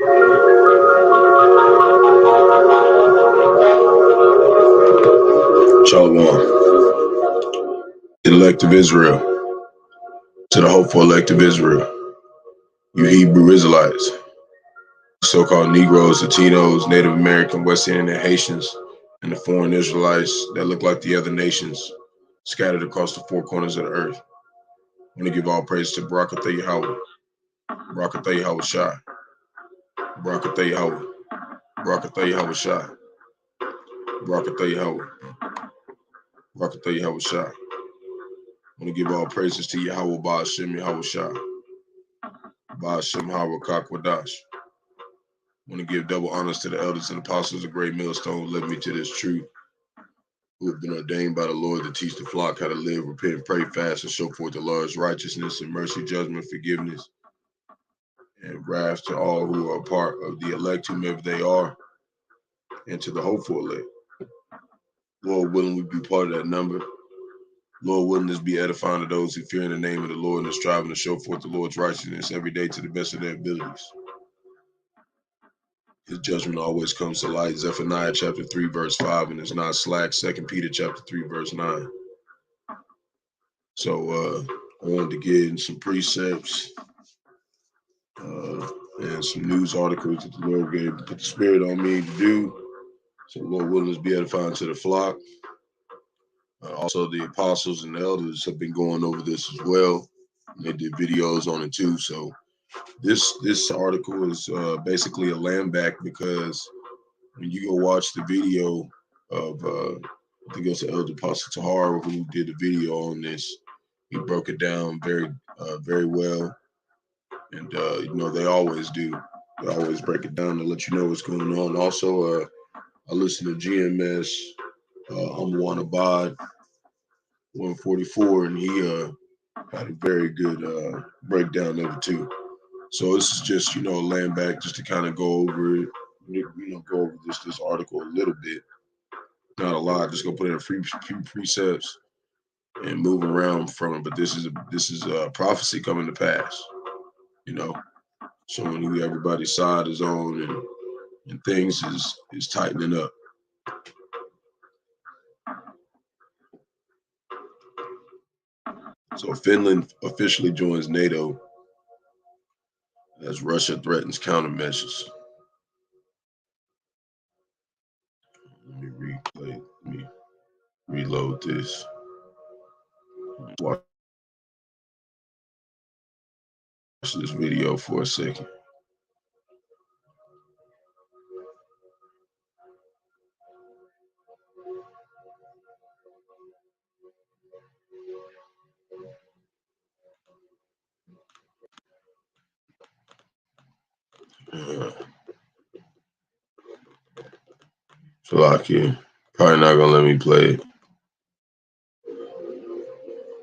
Shalom. Elect of Israel. To the hopeful elect of Israel. You Hebrew Israelites. So-called Negroes, Latinos, Native American, West Indian, and Haitians, and the foreign Israelites that look like the other nations scattered across the four corners of the earth. I want to give all praise to Barak Yahawah, Barak Yahawashi, Barak Yahawah, Barak Yahawashi, Barak Yahawah, Barak Yahawashi. I want to give all praises to Yahawah, Bahasham, Yahawashi, Bahasham, Qadash. I want to give double honors to the elders and apostles of great millstone who led me to this truth, who have been ordained by the Lord to teach the flock how to live, repent, pray, fast, and show forth the Lord's righteousness and mercy, judgment, forgiveness, and wrath to all who are part of the elect, whomever they are, and to the hopeful elect. Lord willing, we be part of that number. Lord willing, this be edifying to those who fear in the name of the Lord and are striving to show forth the Lord's righteousness every day to the best of their abilities. His judgment always comes to light. Zephaniah chapter 3, verse 5, and it's not slack. 2 Peter chapter 3, verse 9. So I wanted to get in some precepts and some news articles that the Lord gave, put the spirit on me to do. So Lord willing, let's be edifying to the flock. Also, the apostles and the elders have been going over this as well. They did videos on it too. So this article is basically a land back, because when you go watch the video of I think it was the Elder Apostle Tahar who did the video on this, he broke it down very well. And you know, they always do. They always break it down to let you know what's going on. Also, I listened to GMS Amwan Abad 144, and he had a very good breakdown of it too. So this is just, you know, laying back just to kind of go over it, you know, go over this article a little bit, not a lot. Just gonna put in a few precepts and move around from it. But this is a prophecy coming to pass, you know, showing who everybody's side is on, and things is tightening up. So Finland officially joins NATO as Russia threatens countermeasures. Let me replay. Let me reload this. Watch this video for a second. Slovakia. Probably not gonna let me play it.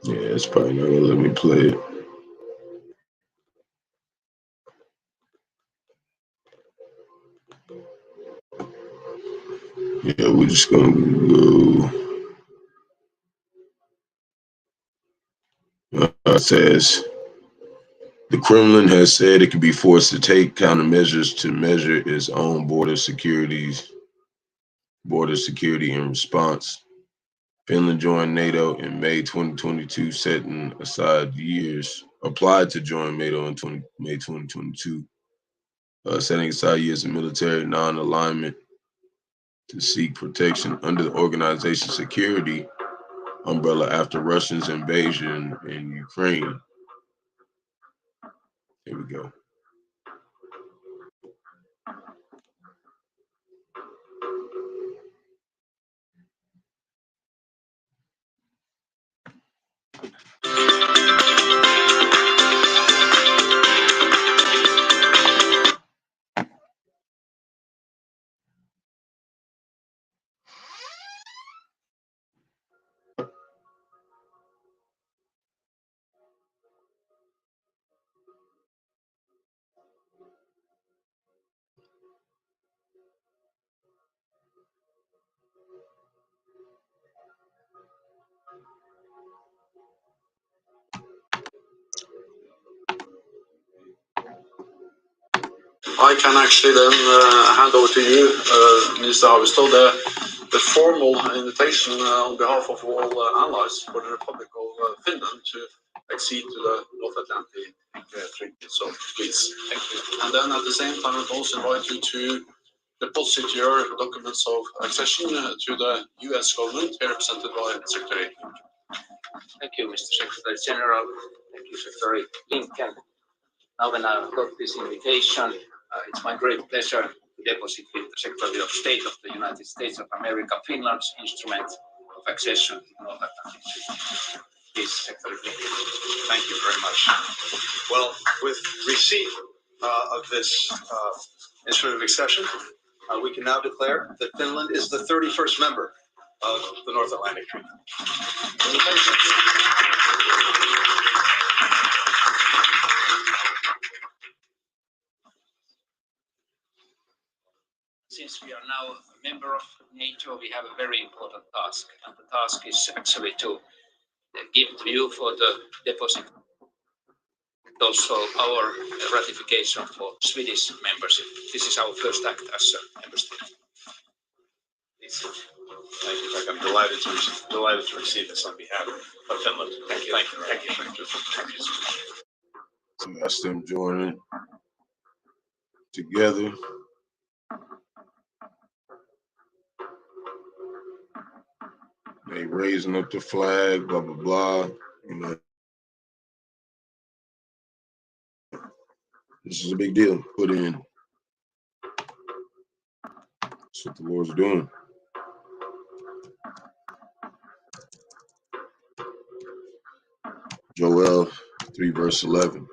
Yeah, it's probably not gonna let me play it. Yeah, we're just gonna go. It says the Kremlin has said it could be forced to take countermeasures to measure its own border security in response. Finland joined NATO in May 2022, setting aside years. Applied to join NATO in May 2022, setting aside years of military non-alignment to seek protection under the organization's security umbrella after Russia's invasion in Ukraine. Here we go. I can actually then hand over to you, Minister Haavisto, the formal invitation on behalf of all allies for the Republic of Finland to accede to the North Atlantic Treaty. So please, thank you. And then at the same time, I'd also invite you to deposit your documents of accession to the U.S. government, here represented by Secretary. Thank you, Mr. Secretary General. Thank you, Secretary Lincoln. Now, when I've got this invitation, it's my great pleasure to deposit with the Secretary of State of the United States of America, Finland's instrument of accession to North Atlantic Treaty. Please, Secretary Lincoln. Thank you very much. Well, with receipt of this instrument of accession, we can now declare that Finland is the 31st member of the North Atlantic Treaty. Since we are now a member of NATO, we have a very important task, and the task is actually to give to you for the deposit also our ratification for Swedish membership. This is our first act as a member state. Please. Thank you, Frank. I'm delighted to receive this on behalf of Finland. Thank you. Thank you. Thank you. Thank you. So that's them joining together. They raising up the flag, blah, blah, blah. You know, this is a big deal. Put in. That's what the Lord's doing. Joel 3 verse 11.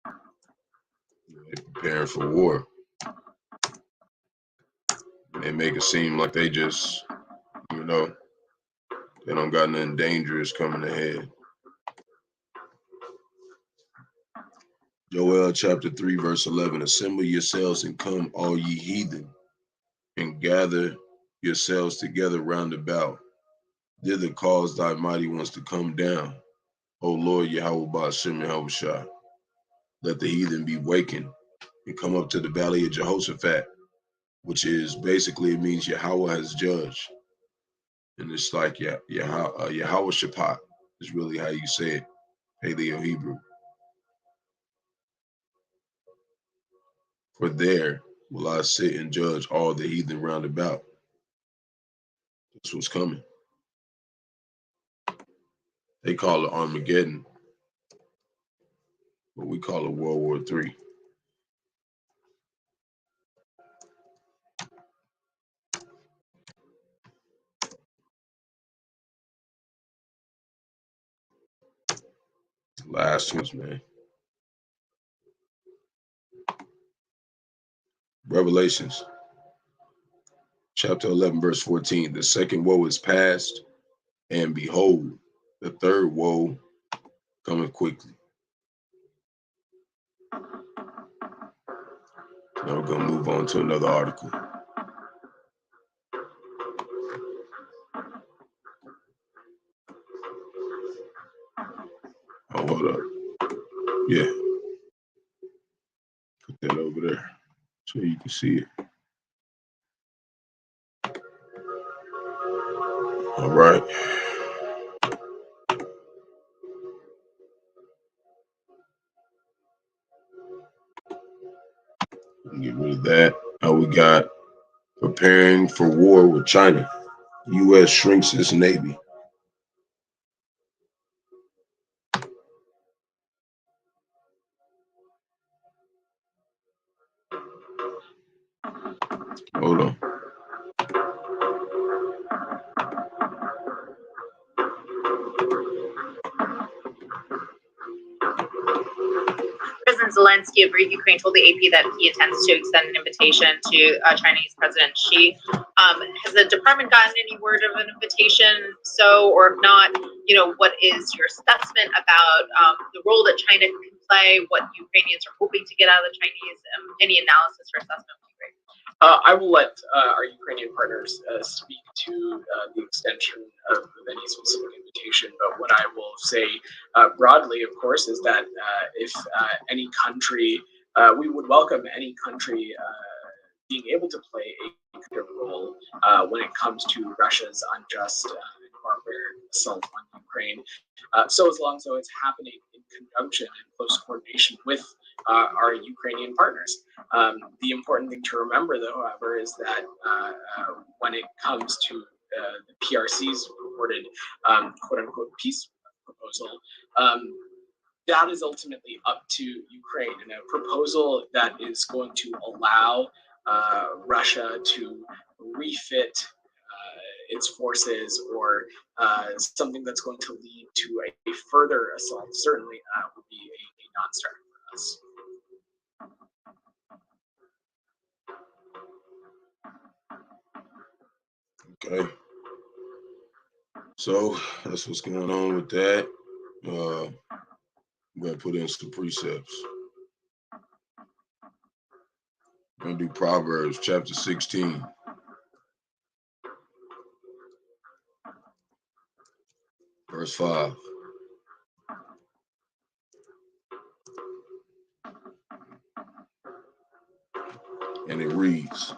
They're preparing for war. They make it seem like they just, you know, they don't got nothing dangerous coming ahead. Joel chapter 3 verse 11. Assemble yourselves and come, all ye heathen, and gather yourselves together round about. Thither cause thy mighty ones to come down. O Lord Yahawah, Bahasham, Yahawashi. Let the heathen be wakened and come up to the valley of Jehoshaphat, which is basically, it means Yahawah has judged. And it's like Yahawah Shaphat is really how you say it, Paleo Hebrew. For there will I sit and judge all the heathen round about. That's what's coming. They call it Armageddon, but we call it World War III. Last ones, man. Revelations chapter 11 verse 14. The second woe is past, and behold, the third woe cometh quickly. Now we're gonna move on to another article. Oh, hold up. Yeah. Put that over there so you can see it. All right. Get rid of that. Now we got preparing for war with China. U.S. shrinks its Navy. Hold on. President Zelensky of Ukraine told the AP that he intends to extend an invitation to Chinese President Xi. Has the department gotten any word of an invitation? So, or if not, what is your assessment about the role that China can play, what Ukrainians are hoping to get out of the Chinese? Any analysis or assessment would be great. I will let our Ukrainian partners speak to the extension of any specific invitation, but what I will say broadly, of course, is that if any country we would welcome any country being able to play a good role when it comes to Russia's unjust and barbaric assault on Ukraine. So as long as it's happening in conjunction and close coordination with our Ukrainian partners. The important thing to remember, though, however, is that when it comes to the PRC's reported quote-unquote peace proposal, that is ultimately up to Ukraine, and a proposal that is going to allow Russia to refit its forces, or something that's going to lead to a further assault, certainly would be a non-starter for us. Okay. So that's what's going on with that. I'm going to put in some precepts. I'm going to do Proverbs chapter 16. Verse 5. And it reads,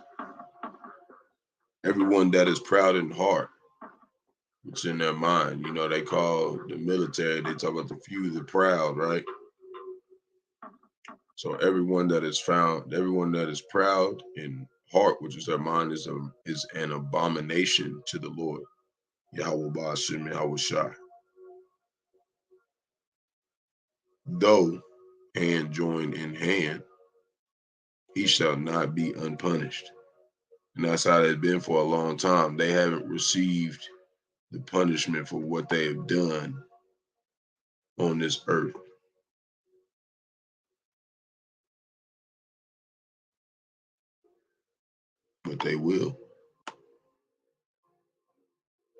everyone that is proud in heart, it's in their mind. You know, they call the military, they talk about the few, the proud, right? So everyone that is proud in heart, which is their mind, is an abomination to the Lord. Yahawah, Bahasham, Yahawashi. Though hand join in hand, he shall not be unpunished. And that's how they've been for a long time. They haven't received the punishment for what they have done on this earth. But they will.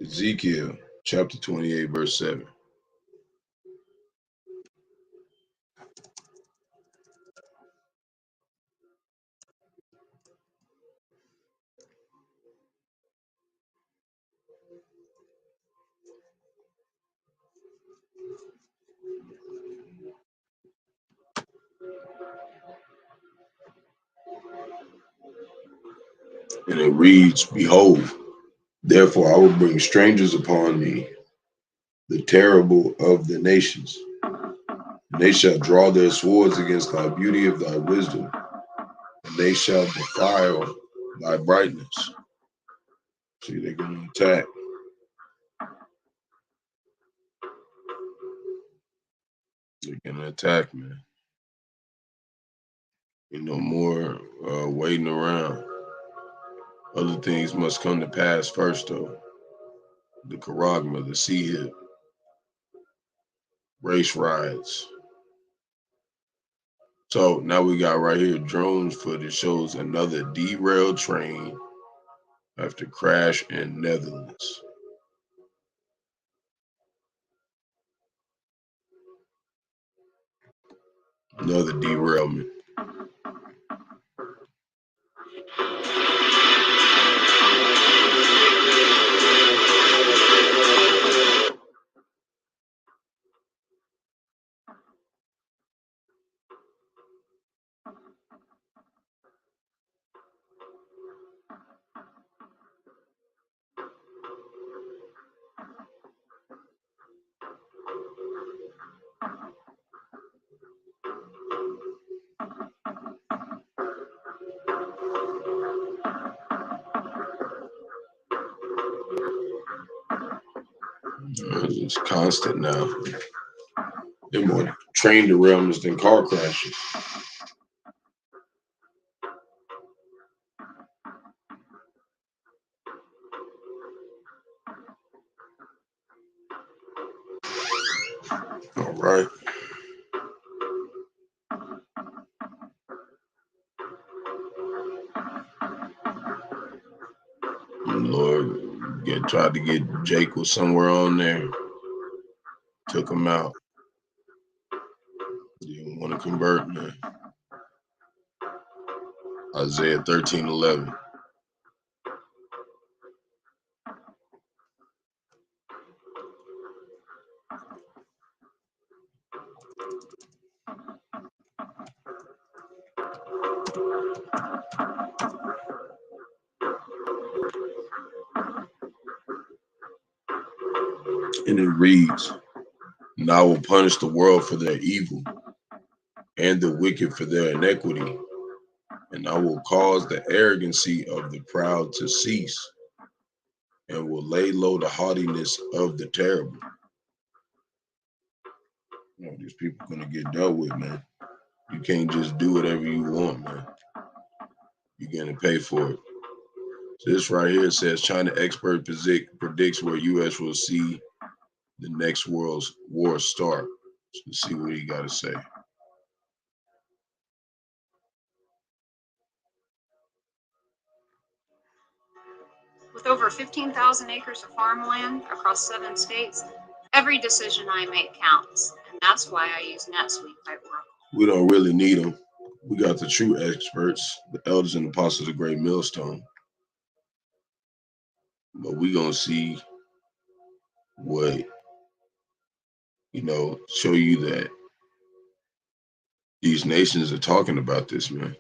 Ezekiel chapter 28, verse 7. And it reads, behold, therefore I will bring strangers upon thee, the terrible of the nations. And they shall draw their swords against thy beauty of thy wisdom, and they shall defile thy brightness. See, they're going to attack. They're going to attack, man. You know, more waiting around. Other things must come to pass first, though. The charagma, the sea hip, race riots. So now we got right here drone footage shows another derailed train after crash in Netherlands. Another derailment. It's constant now. There are more train derailments than car crashes. All right. Lord, tried to get Jake was somewhere on there. Took him out. Didn't want to convert, man. Isaiah 13:11. And it reads, "And I will punish the world for their evil, and the wicked for their iniquity. And I will cause the arrogancy of the proud to cease, and will lay low the haughtiness of the terrible." You know, these people gonna get dealt with, man. You can't just do whatever you want, man. You're gonna pay for it. So this right here says China expert predicts where U.S. will see the next world's war start. So let's see what he got to say. With over 15,000 acres of farmland across 7 states, every decision I make counts, and that's why I use NetSuite by Oracle. We don't really need them. We got the true experts, the elders and apostles of Great Millstone. But we gonna see what, show you that these nations are talking about this, man.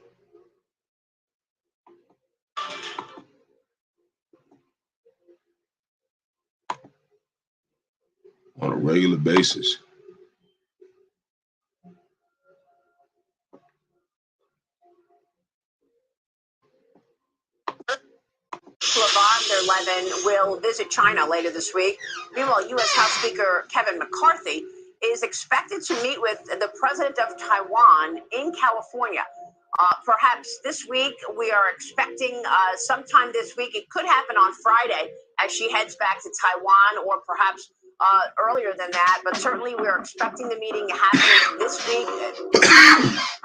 On a regular basis. von der Leyen will visit China later this week. Meanwhile, U.S. House Speaker Kevin McCarthy is expected to meet with the president of Taiwan in California. Perhaps this week. We are expecting sometime this week. It could happen on Friday as she heads back to Taiwan, or perhaps earlier than that. But certainly we're expecting the meeting happening this week.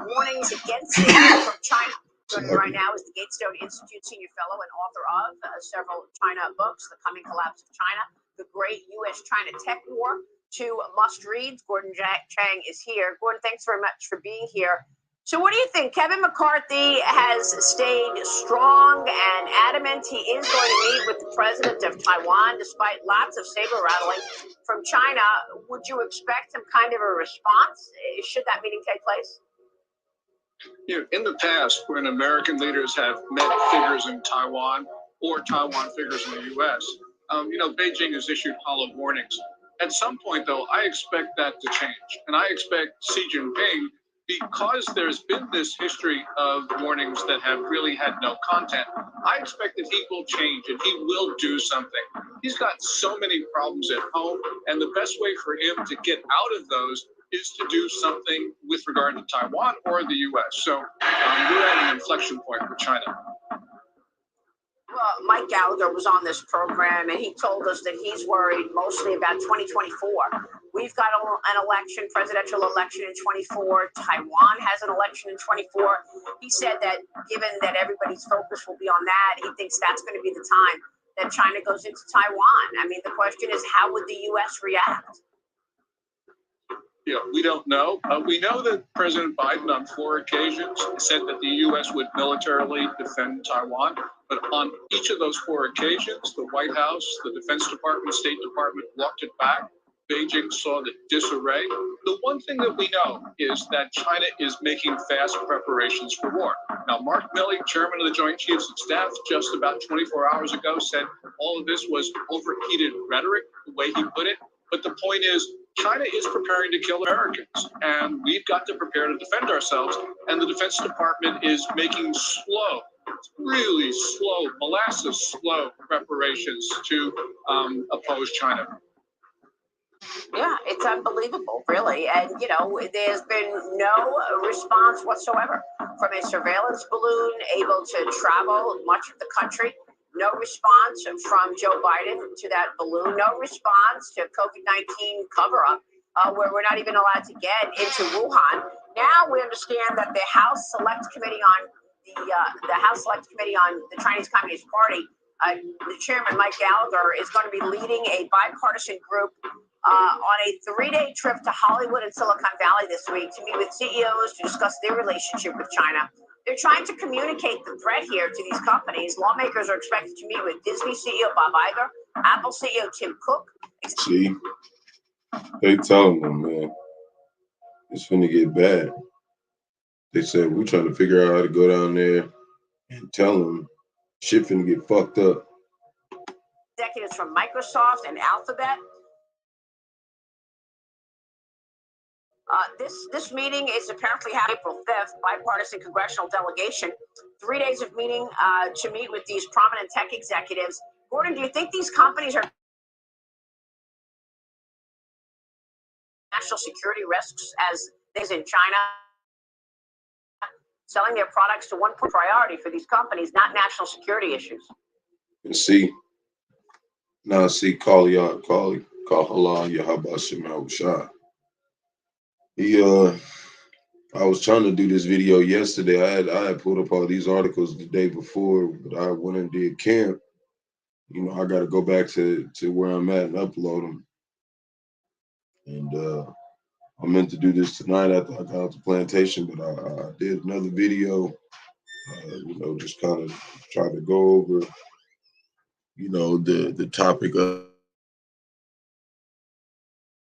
Warnings against it from China. Joining me right now is the Gatestone Institute Senior Fellow and author of several China books, The Coming Collapse of China, The Great U.S.-China Tech War, 2 must-reads. Gordon Chang is here. Gordon, thanks very much for being here. So what do you think? Kevin McCarthy has stayed strong and adamant he is going to meet with the president of Taiwan, despite lots of saber rattling from China. Would you expect some kind of a response? Should that meeting take place? In the past, when American leaders have met figures in Taiwan or Taiwan figures in the U.S., Beijing has issued hollow warnings. At some point, though, I expect that to change. And I expect Xi Jinping, because there's been this history of warnings that have really had no content, I expect that he will change and he will do something. He's got so many problems at home, and the best way for him to get out of those is to do something with regard to Taiwan or the U.S. So we're at an inflection point for China. Well, Mike Gallagher was on this program, and he told us that he's worried mostly about 2024. We've got an election, presidential election in 24. Taiwan has an election in 24. He said that given that everybody's focus will be on that, he thinks that's going to be the time that China goes into Taiwan. I mean, the question is, how would the U.S. react? We don't know. We know that President Biden on 4 occasions said that the U.S. would militarily defend Taiwan. But on each of those 4 occasions, the White House, the Defense Department, State Department walked it back. Beijing saw the disarray. The one thing that we know is that China is making fast preparations for war. Now, Mark Milley, chairman of the Joint Chiefs of Staff, just about 24 hours ago said all of this was overheated rhetoric, the way he put it. But the point is, China is preparing to kill Americans, and we've got to prepare to defend ourselves. And the Defense Department is making really slow, molasses-slow preparations to oppose China. Yeah, it's unbelievable, really. And, there's been no response whatsoever from a surveillance balloon able to travel much of the country. No response from Joe Biden to that balloon. No response to COVID-19 cover-up, where we're not even allowed to get into Wuhan. Now we understand that the House Select Committee on the Chinese Communist Party, the chairman Mike Gallagher is going to be leading a bipartisan group on a 3-day trip to Hollywood and Silicon Valley this week to meet with CEOs to discuss their relationship with China. They're trying to communicate the threat here to these companies. Lawmakers are expected to meet with Disney CEO Bob Iger, Apple CEO Tim Cook. See, they telling them, man, it's finna get bad. They said, we're trying to figure out how to go down there and tell them shit finna get fucked up. Executives from Microsoft and Alphabet This meeting is apparently happening April 5th, bipartisan congressional delegation, 3 days of meeting to meet with these prominent tech executives. Gordon, do you think these companies are national security risks as things in China? Selling their products to one priority for these companies, not national security issues. And see, now see, call Halal, Yahawashi, Rawchaa. I was trying to do this video yesterday. I had pulled up all these articles the day before, but I went and did camp. You know, I got to go back to where I'm at and upload them. And I meant to do this tonight after I got out the plantation, but I did another video. You know, just kind of try to go over, you know, the topic of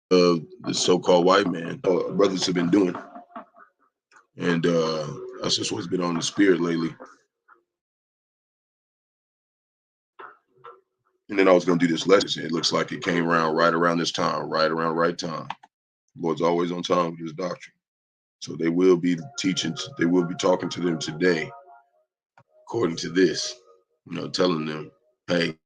the so-called white man brothers have been doing. And that's just what's been on the spirit lately. And then I was going to do this lesson. It looks like it came around right around this time, right around right time. The Lord's always on time with his doctrine. So they will be teaching, they will be talking to them today, according to this, you know, telling them, hey,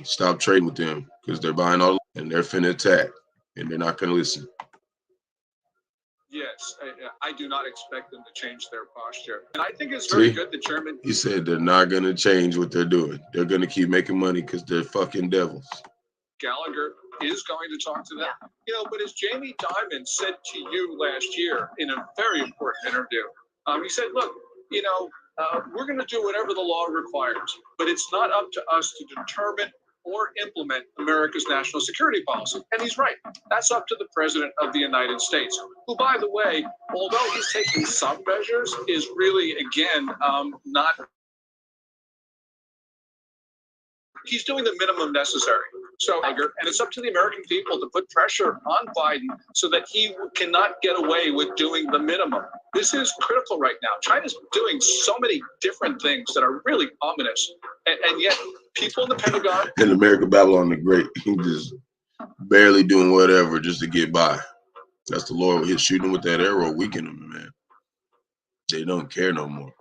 stop trading with them because they're buying all and they're finna attack and they're not going to listen. Yes, I do not expect them to change their posture. And I think it's very good the chairman. He said they're not going to change what they're doing. They're going to keep making money because they're fucking devils. Gallagher is going to talk to them. You know, but as Jamie Dimon said to you last year in a very important interview, he said, look, you know, we're going to do whatever the law requires, but it's not up to us to determine or implement America's national security policy. And he's right. That's up to the President of the United States, who, by the way, although he's taking some measures, is really, again, not. He's doing the minimum necessary. So, and it's up to the American people to put pressure on Biden so that he cannot get away with doing the minimum. This is critical right now. China's doing so many different things that are really ominous, and yet people in the Pentagon and America Babylon the Great, he just barely doing whatever just to get by. That's the Lord. He's shooting with that arrow, weakening them, man. They don't care no more.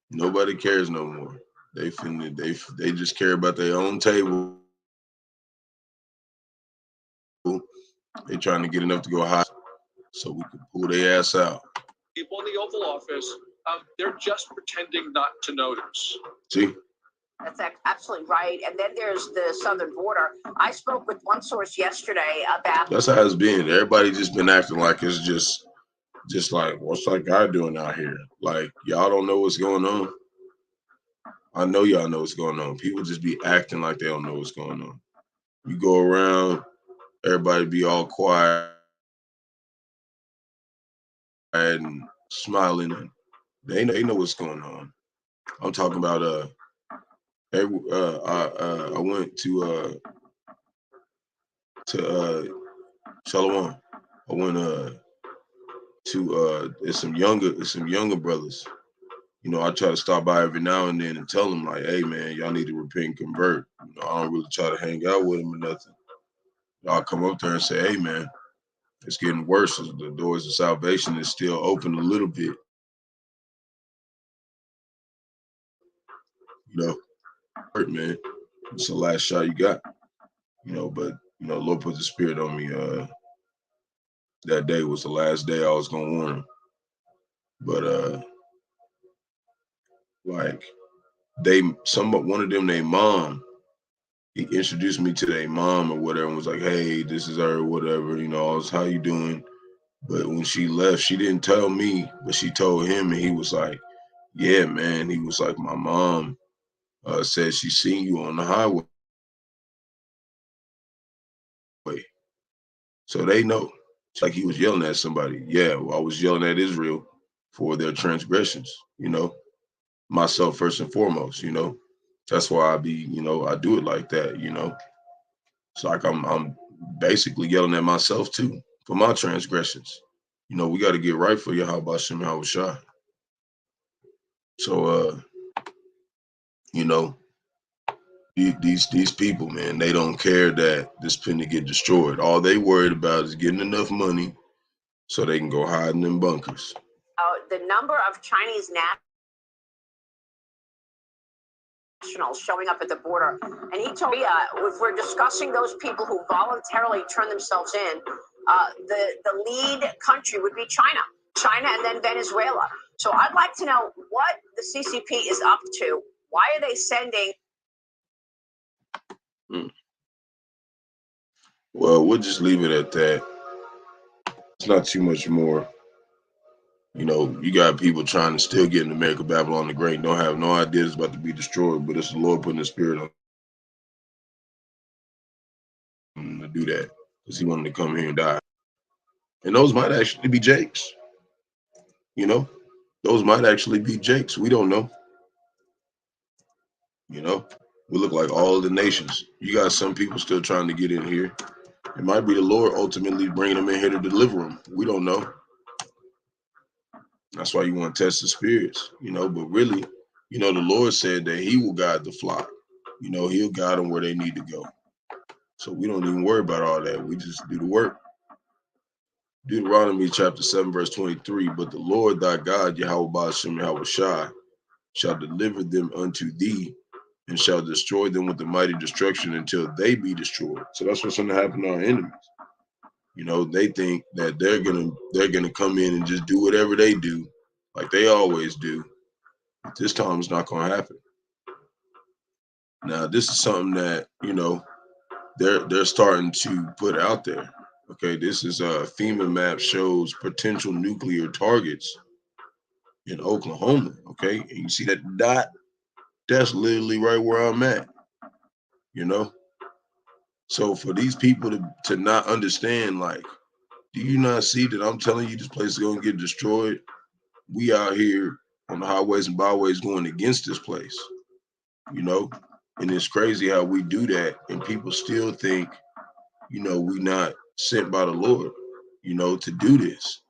Nobody cares no more. They just care about their own table. They trying to get enough to go high so we can pull their ass out. People in the Oval Office, they're just pretending not to notice. See? That's absolutely right. And then there's the southern border. I spoke with one source yesterday about. That's how it's been. Everybody just been acting like it's just like, what's that guy doing out here? Like, y'all don't know what's going on. I know y'all know what's going on. People just be acting like they don't know what's going on. You go around, everybody be all quiet and smiling. And they know what's going on. I'm talking about I went to Shalom. I went to it's some younger brothers. You know, I try to stop by every now and then and tell them like, hey man, y'all need to repent and convert. You know, I don't really try to hang out with them or nothing. Y'all come up there and say, hey man, it's getting worse. The doors of salvation is still open a little bit. You know, hurt man. It's the last shot you got. You know, but you know, Lord put the spirit on me. That day was the last day I was gonna warn them. But like one of them, their mom, he introduced me to their mom or whatever and was like, hey, this is her, whatever, you know, I was, how you doing? But when she left, she didn't tell me, but she told him, and he was like, yeah, man. He was like, my mom said she seen you on the highway. So they know. It's like he was yelling at somebody. Yeah, well, I was yelling at Israel for their transgressions, you know, myself first and foremost, you know. That's why I be, you know, I do it like that, you know. It's like I'm basically yelling at myself too for my transgressions. You know, we got to get right for Bahasham, Yahawashi. So, you know, these people, man, they don't care that this penny get destroyed. All they worried about is getting enough money so they can go hide in them bunkers. The number of Chinese nationals showing up at the border, and he told me if we're discussing those people who voluntarily turn themselves in, the lead country would be China, and then Venezuela. So I'd like to know what the CCP is up to. Why are they sending? Well, we'll just leave it at that. It's not too much more. You know, you got people trying to still get in America, Babylon the Great, don't have no idea it's about to be destroyed, but it's the Lord putting the spirit on him to do that because he wanted to come here and die. And those might actually be Jakes. You know, those might actually be Jakes. We don't know. You know, we look like all of the nations. You got some people still trying to get in here. It might be the Lord ultimately bringing them in here to deliver them. We don't know. That's why you want to test the spirits, you know, but really, you know, the Lord said that he will guide the flock. You know, he'll guide them where they need to go. So we don't even worry about all that. We just do the work. Deuteronomy chapter 7, verse 23, but the Lord thy God, Yahawah, Bahasham, Yahawashi, shall deliver them unto thee and shall destroy them with the mighty destruction until they be destroyed. So that's what's going to happen to our enemies. You know, they think that they're gonna come in and just do whatever they do, like they always do. But this time it's not gonna happen. Now, this is something that, you know, they're starting to put out there. Okay, this is a FEMA map shows potential nuclear targets in OK-LA-Homa. Okay, and you see that dot? That's literally right where I'm at. You know, so for these people to not understand, like, do you not see that I'm telling you this place is gonna get destroyed? We out here on the highways and byways going against this place, you know? And it's crazy how we do that and people still think, you know, we not sent by the Lord, you know, to do this.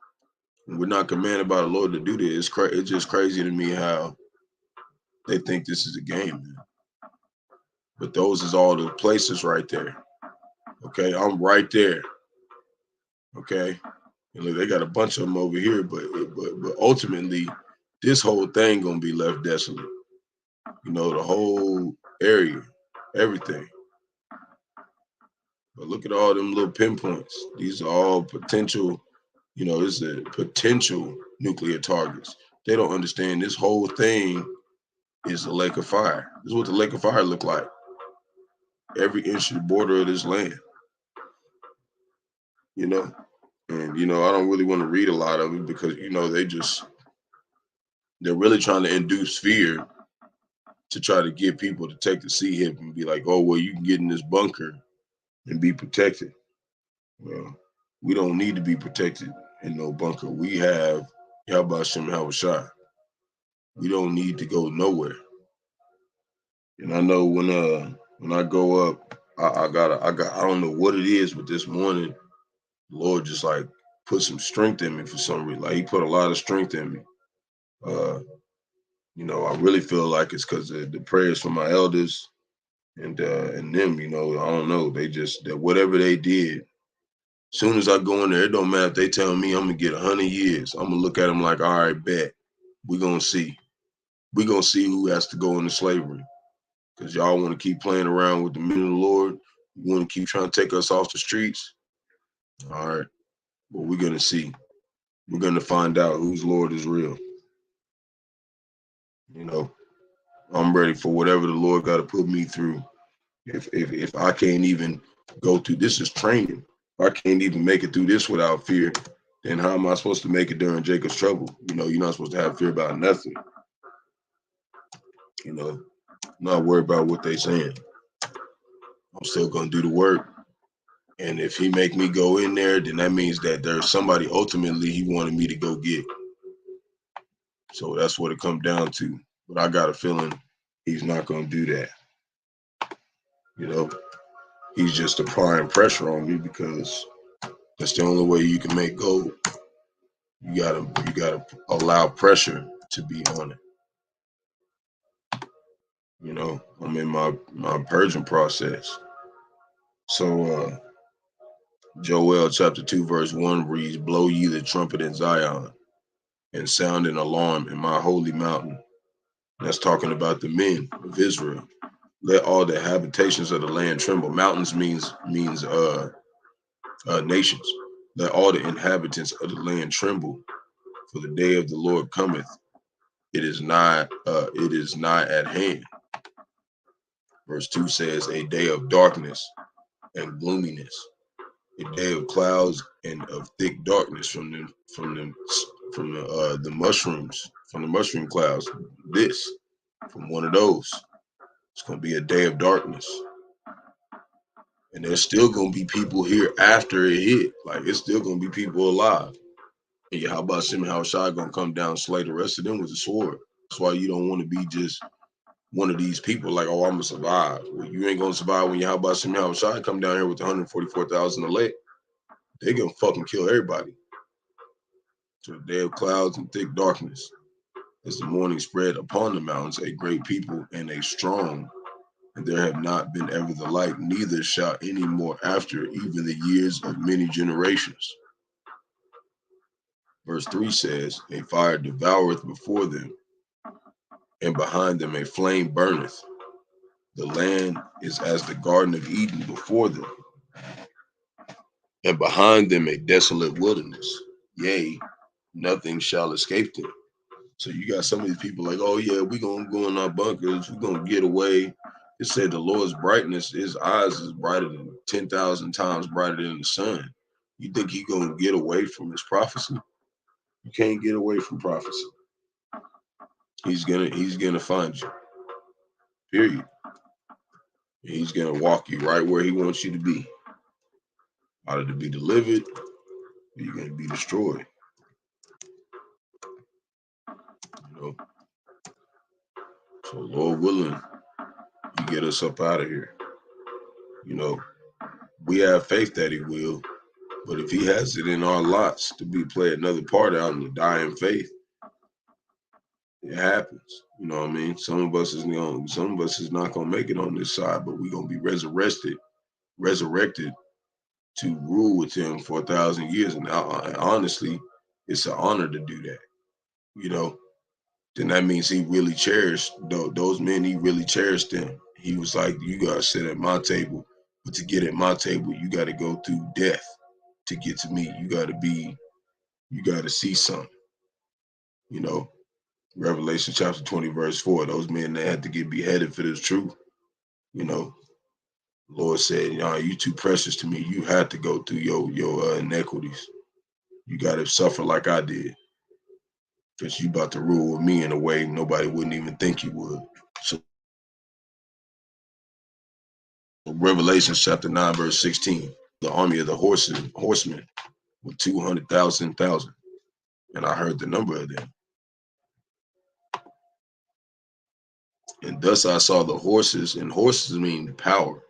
And we're not commanded by the Lord to do this. It's just crazy to me how they think this is a game, man. But those is all the places right there. Okay, I'm right there. Okay, and look, they got a bunch of them over here, but ultimately, this whole thing gonna be left desolate. You know, the whole area, everything. But look at all them little pinpoints. These are all potential, you know, this is potential nuclear targets. They don't understand this whole thing is a lake of fire. This is what the lake of fire look like. Every inch of the border of this land. You know, and you know, I don't really want to read a lot of it because, you know, they're really trying to induce fear to try to get people to take the sea hip and be like, oh, well, you can get in this bunker and be protected. Well, we don't need to be protected in no bunker. We have Bahasham, Yahawashi. We don't need to go nowhere. And I know when I go up, I don't know what it is, but this morning, the Lord just like put some strength in me for some reason. Like he put a lot of strength in me. You know, I really feel like it's because of the prayers from my elders and them, you know, I don't know. They just, that whatever they did, as soon as I go in there, it don't matter if they tell me I'm gonna get 100 years. I'm gonna look at them like, all right, bet. We're gonna see. We're gonna see who has to go into slavery. Because y'all want to keep playing around with the men of the Lord. You want to keep trying to take us off the streets. All right. Well, we're gonna see. We're gonna find out whose Lord is real. You know, I'm ready for whatever the Lord got to put me through. If I can't even go through, this is training. If I can't even make it through this without fear, then how am I supposed to make it during Jacob's trouble? You know, you're not supposed to have fear about nothing. You know, not worry about what they saying. I'm still gonna do the work. And if he make me go in there, then that means that there's somebody ultimately he wanted me to go get. So that's what it comes down to. But I got a feeling he's not gonna do that. You know, he's just applying pressure on me because that's the only way you can make gold. You gotta allow pressure to be on it. You know, I'm in my purging process. So Joel chapter 2 verse 1 reads, "Blow ye the trumpet in Zion, and sound an alarm in my holy mountain." That's talking about the men of Israel. Let all the habitations of the land tremble. Mountains means nations. Let all the inhabitants of the land tremble, for the day of the Lord cometh. It is not at hand. Verse 2 says, "A day of darkness and gloominess, a day of clouds and of thick darkness from the mushrooms, from the mushroom clouds." This from one of those. It's going to be a day of darkness. And there's still going to be people here after it hit. Like, it's still going to be people alive. And Yahawashi Yahawashi going to come down and slay the rest of them with a sword. That's why you don't want to be just one of these people like, oh, I'm going to survive. Well, you ain't going to survive when Yahawashi Yahawashi come down here with 144,000 elect. They're going to fucking kill everybody. So the day of clouds and thick darkness, as the morning spread upon the mountains, a great people and a strong, and there have not been ever the like, neither shall any more after, even the years of many generations. Verse 3 says, "A fire devoureth before them, and behind them a flame burneth. The land is as the Garden of Eden before them, and behind them a desolate wilderness. Yea, nothing shall escape them." So you got some of these people like, oh yeah, we gonna go in our bunkers, we're gonna get away. It said the Lord's brightness, his eyes is brighter than 10,000 times brighter than the sun. You think he gonna get away from his prophecy? You can't get away from prophecy. He's gonna find you. Period. He's gonna walk you right where he wants you to be. Either to be delivered, or you're gonna be destroyed. You know. So Lord willing, you get us up out of here. You know, we have faith that he will, but if he has it in our lots to play another part out and to die in faith, it happens. You know what I mean? Some of us is not gonna make it on this side, but we're gonna be resurrected to rule with him for 1,000 years. And honestly, it's an honor to do that. You know, then that means he really cherished those men. He really cherished them. He was like, you gotta sit at my table, but to get at my table, you got to go through death to get to me. You got to see something. You know, Revelation chapter 20 verse 4. Those men that had to get beheaded for this truth. You know, Lord said, you too precious to me. You had to go through your iniquities. You got to suffer like I did, because you about to rule with me in a way nobody wouldn't even think you would. So Revelation chapter 9 verse 16, the army of the horsemen with 200,000, and I heard the number of them. And thus I saw the horses, and horses mean power.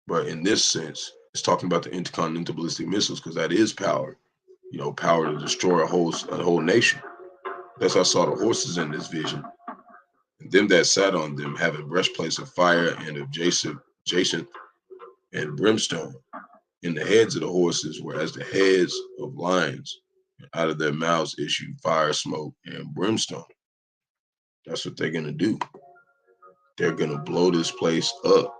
But in this sense, it's talking about the intercontinental ballistic missiles, because that is power. You know, power to destroy a whole nation. Thus I saw the horses in this vision, and them that sat on them having breastplates of fire and of jacinth and brimstone. And the heads of the horses were as the heads of lions, and out of their mouths issued fire, smoke, and brimstone. That's what they're gonna do. They're gonna blow this place up,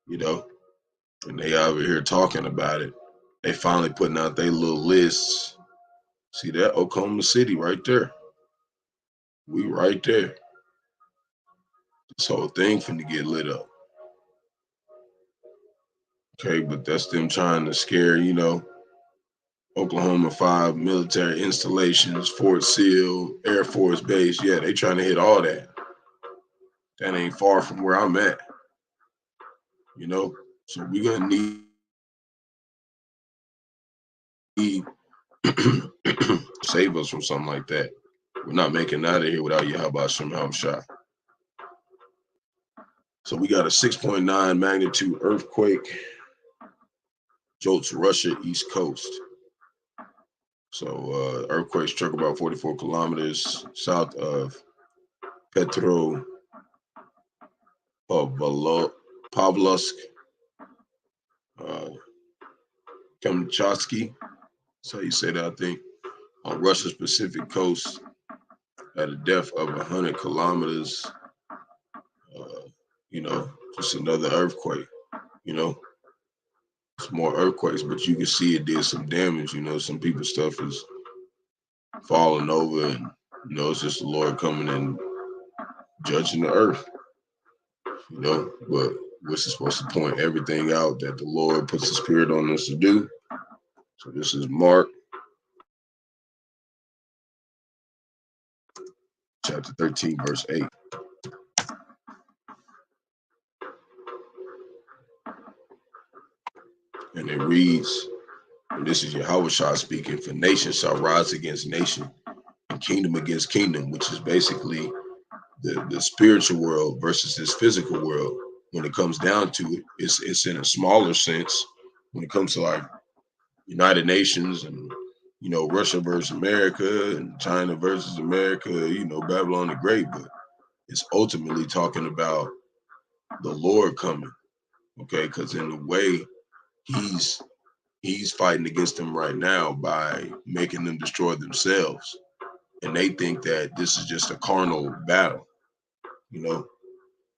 you know. And they over here talking about it. They finally putting out their little lists. See that Oklahoma City right there? We right there. This whole thing finna get lit up. Okay, but that's them trying to scare, you know, Oklahoma 5 military installations, Fort Sill, Air Force Base. Yeah, they trying to hit all that. That ain't far from where I'm at. You know, so we're gonna need save us from something like that. We're not making it out of here without Yahawashi Yahawashi. So we got a 6.9 magnitude earthquake jolts Russia East Coast. So earthquake struck about 44 kilometers south of Petro Pavlovsk, Kamchatsky, that's how you say that, I think, on Russia's Pacific coast at a depth of 100 kilometers. Just another earthquake. It's more earthquakes, but you can see it did some damage. Some people's stuff is falling over, and it's just the Lord coming and judging the earth. But we're supposed to point everything out that the Lord puts the Spirit on us to do. So this is Mark chapter 13, verse 8. And it reads, and this is Yahawashi speaking, for nation shall rise against nation and kingdom against kingdom, which is basically the spiritual world versus this physical world. When it comes down to it, it's in a smaller sense when it comes to like United Nations and Russia versus America and China versus America, Babylon the Great, but it's ultimately talking about the Lord coming, okay? Because in a way, he's fighting against them right now by making them destroy themselves, and they think that this is just a carnal battle.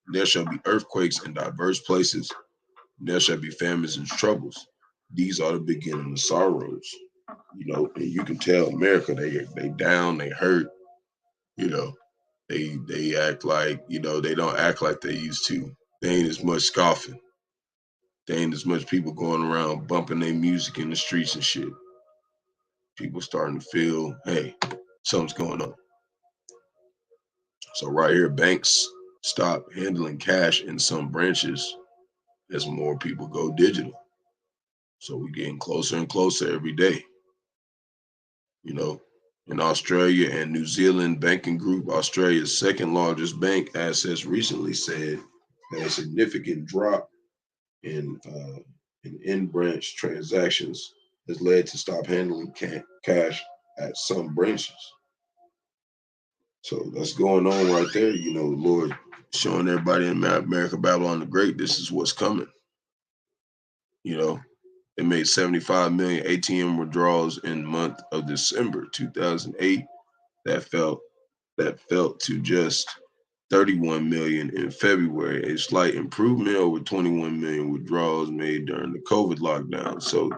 There shall be earthquakes in diverse places. There shall be famines and troubles. These are the beginning of sorrows. And you can tell America, they down, they hurt. They act like, they don't act like they used to. They ain't as much scoffing. There ain't as much people going around bumping their music in the streets and shit. People starting to feel, hey, something's going on. So right here, banks stop handling cash in some branches as more people go digital. So we're getting closer and closer every day. In Australia and New Zealand banking group, Australia's second largest bank, assets recently said that a significant drop in in-branch transactions has led to stop handling cash at some branches. So that's going on right there. The Lord showing everybody in America, Babylon the Great, this is what's coming. They made 75 million ATM withdrawals in the month of December 2008. That fell to just 31 million in February, a slight improvement over 21 million withdrawals made during the COVID lockdown. So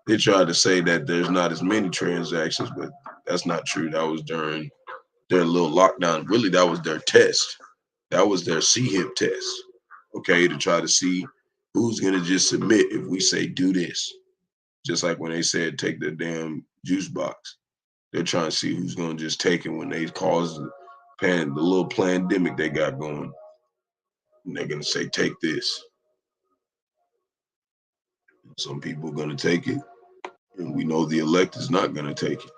they tried to say that there's not as many transactions, but that's not true. That was during their little lockdown. Really, that was their test. That was their CHIP test, okay, to try to see who's going to just submit if we say do this. Just like when they said take the damn juice box. They're trying to see who's going to just take it when they cause the little pandemic they got going. And they're going to say, take this. Some people are going to take it. And we know the elect is not going to take it.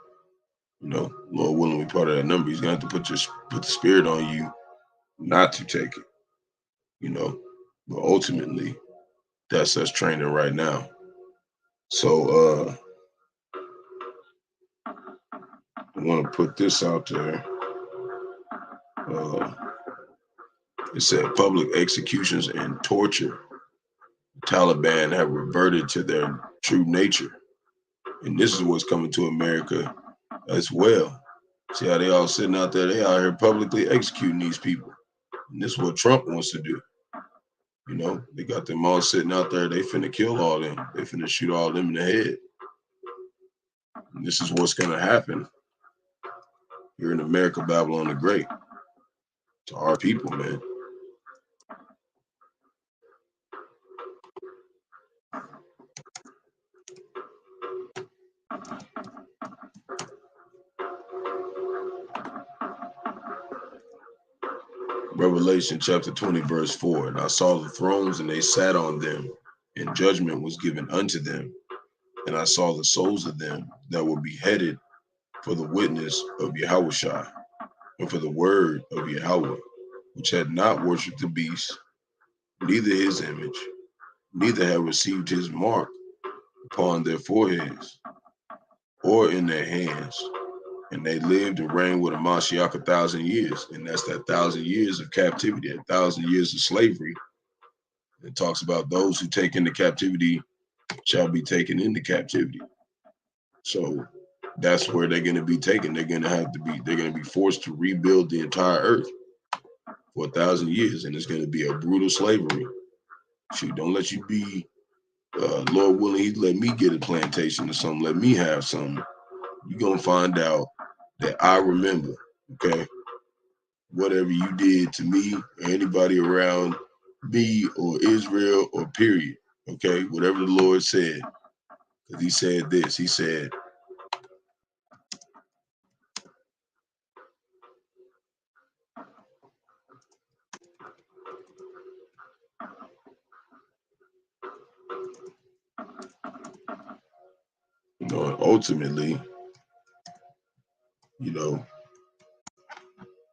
Lord willing, we part of that number. He's going to have to put the spirit on you not to take it. But ultimately, that's us training right now. So I want to put this out there. It said public executions and torture. The Taliban have reverted to their true nature. And this is what's coming to America as well. See how they all sitting out there? They out here publicly executing these people. And this is what Trump wants to do. They got them all sitting out there. They finna kill all them. They finna shoot all them in the head. And this is what's going to happen here in America, Babylon the Great. To our people, man. Revelation chapter 20, verse 4. And I saw the thrones, and they sat on them, and judgment was given unto them. And I saw the souls of them that were beheaded for the witness of Yahawashi, and for the word of Yahawah, which had not worshipped the beast, neither his image, neither had received his mark upon their foreheads or in their hands. And they lived and reigned with a Mashiach 1,000 years. And that's that 1,000 years of captivity, 1,000 years of slavery. It talks about those who take into captivity shall be taken into captivity. So that's where they're going to be taken. They're going to be forced to rebuild the entire earth for 1,000 years. And it's going to be a brutal slavery. Shoot, don't let you be, Lord willing, He'd let me get a plantation or something. Let me have something. You're going to find out that I remember, okay? Whatever you did to me or anybody around me or Israel or period, okay? Whatever the Lord said. Because He said this. He said, you know, ultimately, you know,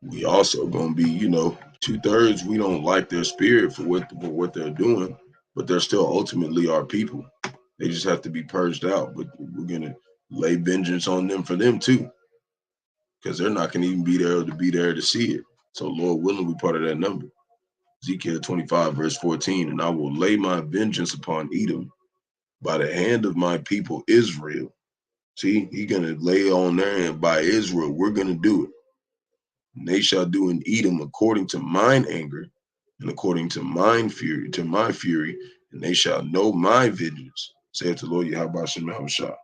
we also gonna be, you know, 2/3. We don't like their spirit for what they're doing, but they're still ultimately our people. They just have to be purged out. But we're gonna lay vengeance on them for them too, because they're not gonna even be there to see it. So Lord willing, we part of that number. Ezekiel 25 verse 14, and I will lay my vengeance upon Edom by the hand of my people Israel. See, He's gonna lay on there, and by Israel, we're gonna do it. And they shall do in Edom according to mine anger and according to my fury, and they shall know my vengeance, saith the Lord Yahawashi.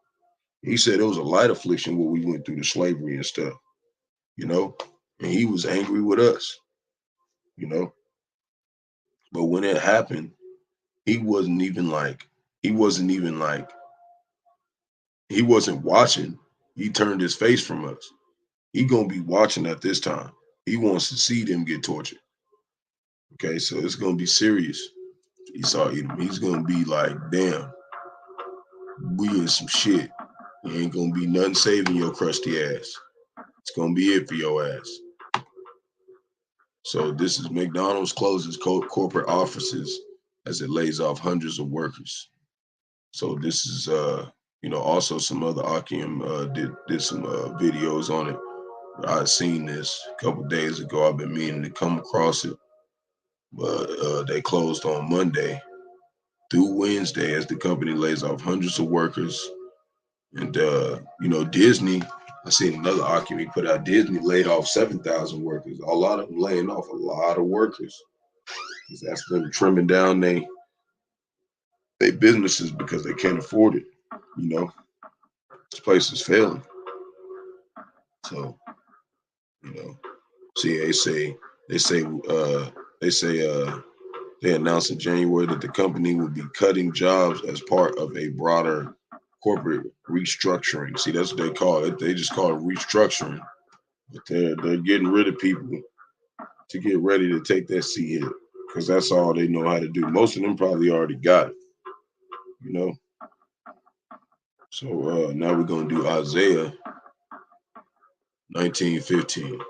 He said it was a light affliction what we went through, the slavery and stuff, you know, and He was angry with us, you know. But when it happened, he wasn't watching. He turned His face from us. He gonna be watching at this time. He wants to see them get tortured. Okay, so it's gonna be serious. Esau Edom. He's gonna be like, damn, we in some shit. There ain't gonna be nothing saving your crusty ass. It's gonna be it for your ass. So this is McDonald's closes corporate offices as it lays off hundreds of workers. So this is you know, also some other Akim did some videos on it. I'd seen this a couple days ago. I've been meaning to come across it, but they closed on Monday through Wednesday as the company lays off hundreds of workers. And you know, Disney, I seen another argument put out, Disney laid off 7,000 workers. A lot of them laying off a lot of workers. That's them trimming down their businesses because they can't afford it. You know, this place is failing. So, you know, see, they announced in January that the company would be cutting jobs as part of a broader corporate restructuring. See, that's what they call it. They just call it restructuring. But they're getting rid of people to get ready to take that C hit, because that's all they know how to do. Most of them probably already got it, you know. So now we're gonna do Isaiah 19:15.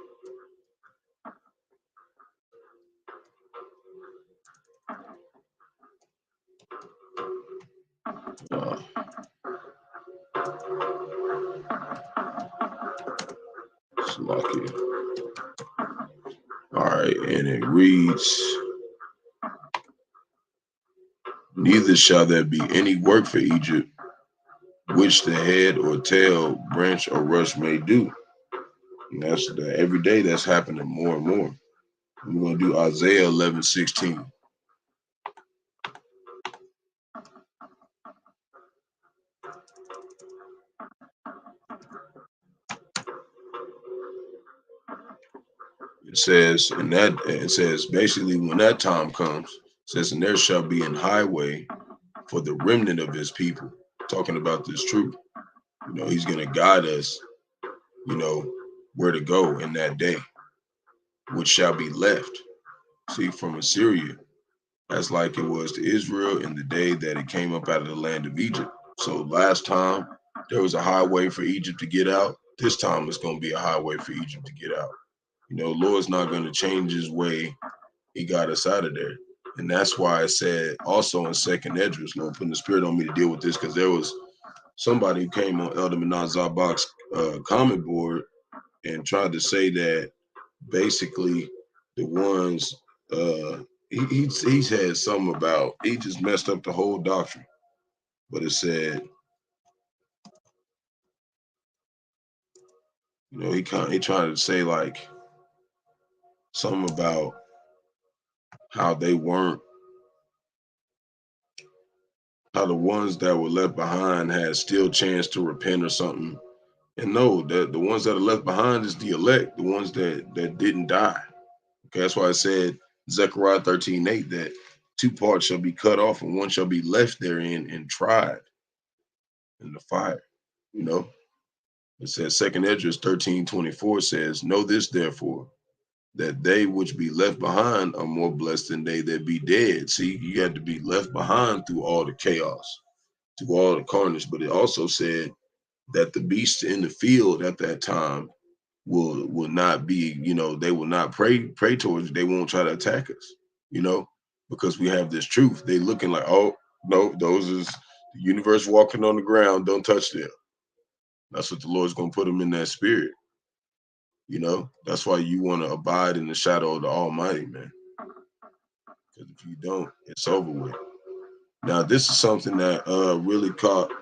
All right, and it reads, neither shall there be any work for Egypt, which the head or tail, branch or rush may do. And that's every day that's happening more and more. We're going to do Isaiah 11:16. It says basically when that time comes, it says, and there shall be an highway for the remnant of His people. Talking about this truth. You know, He's going to guide us, you know, where to go in that day, which shall be left. See, from Assyria, that's like it was to Israel in the day that it came up out of the land of Egypt. So last time there was a highway for Egypt to get out. This time it's going to be a highway for Egypt to get out. You know, Lord's not going to change His way. He got us out of there. And that's why I said also in 2nd Esdras, Lord putting the Spirit on me to deal with this, because there was somebody who came on Elder Menazar Bach's comment board and tried to say that basically the ones he said something about, he just messed up the whole doctrine. But it said, you know, he tried to say like something about how they weren't, how the ones that were left behind had still chance to repent or something. And no, the ones that are left behind is the elect, the ones that didn't die. Okay, that's why I said Zechariah 13:8 that two parts shall be cut off and one shall be left therein and tried in the fire. You know, it says Second Esdras 13:24 says, know this therefore, that they which be left behind are more blessed than they that be dead. See, you had to be left behind through all the chaos, through all the carnage. But it also said that the beasts in the field at that time will not be, you know, they will not pray towards you. They won't try to attack us, you know, because we have this truth. They looking like, oh no, those is the universe walking on the ground. Don't touch them. That's what the Lord's gonna put them in that spirit. You know, that's why you want to abide in the shadow of the Almighty, man. Because if you don't, it's over with. Now, this is something that really caught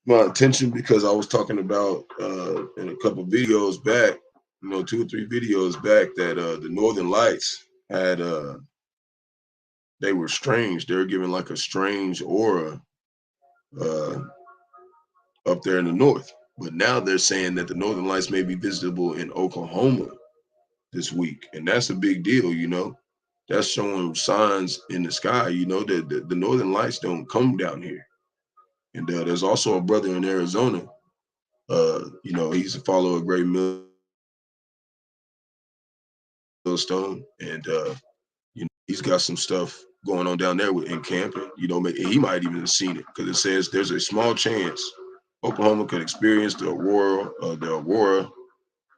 my attention because I was talking about in a couple videos back, you know, 2 or 3 videos back, that the Northern Lights had they were strange. They were given like a strange aura uh, up there in the north. But now they're saying that the Northern Lights may be visible in Oklahoma this week, and that's a big deal, you know. That's showing signs in the sky, you know, that the Northern Lights don't come down here. And there's also a brother in Arizona. You know, he's a follower of Great Millstone, and you know, he's got some stuff going on down there in camping. You know, he might even have seen it because it says there's a small chance Oklahoma could experience the aurora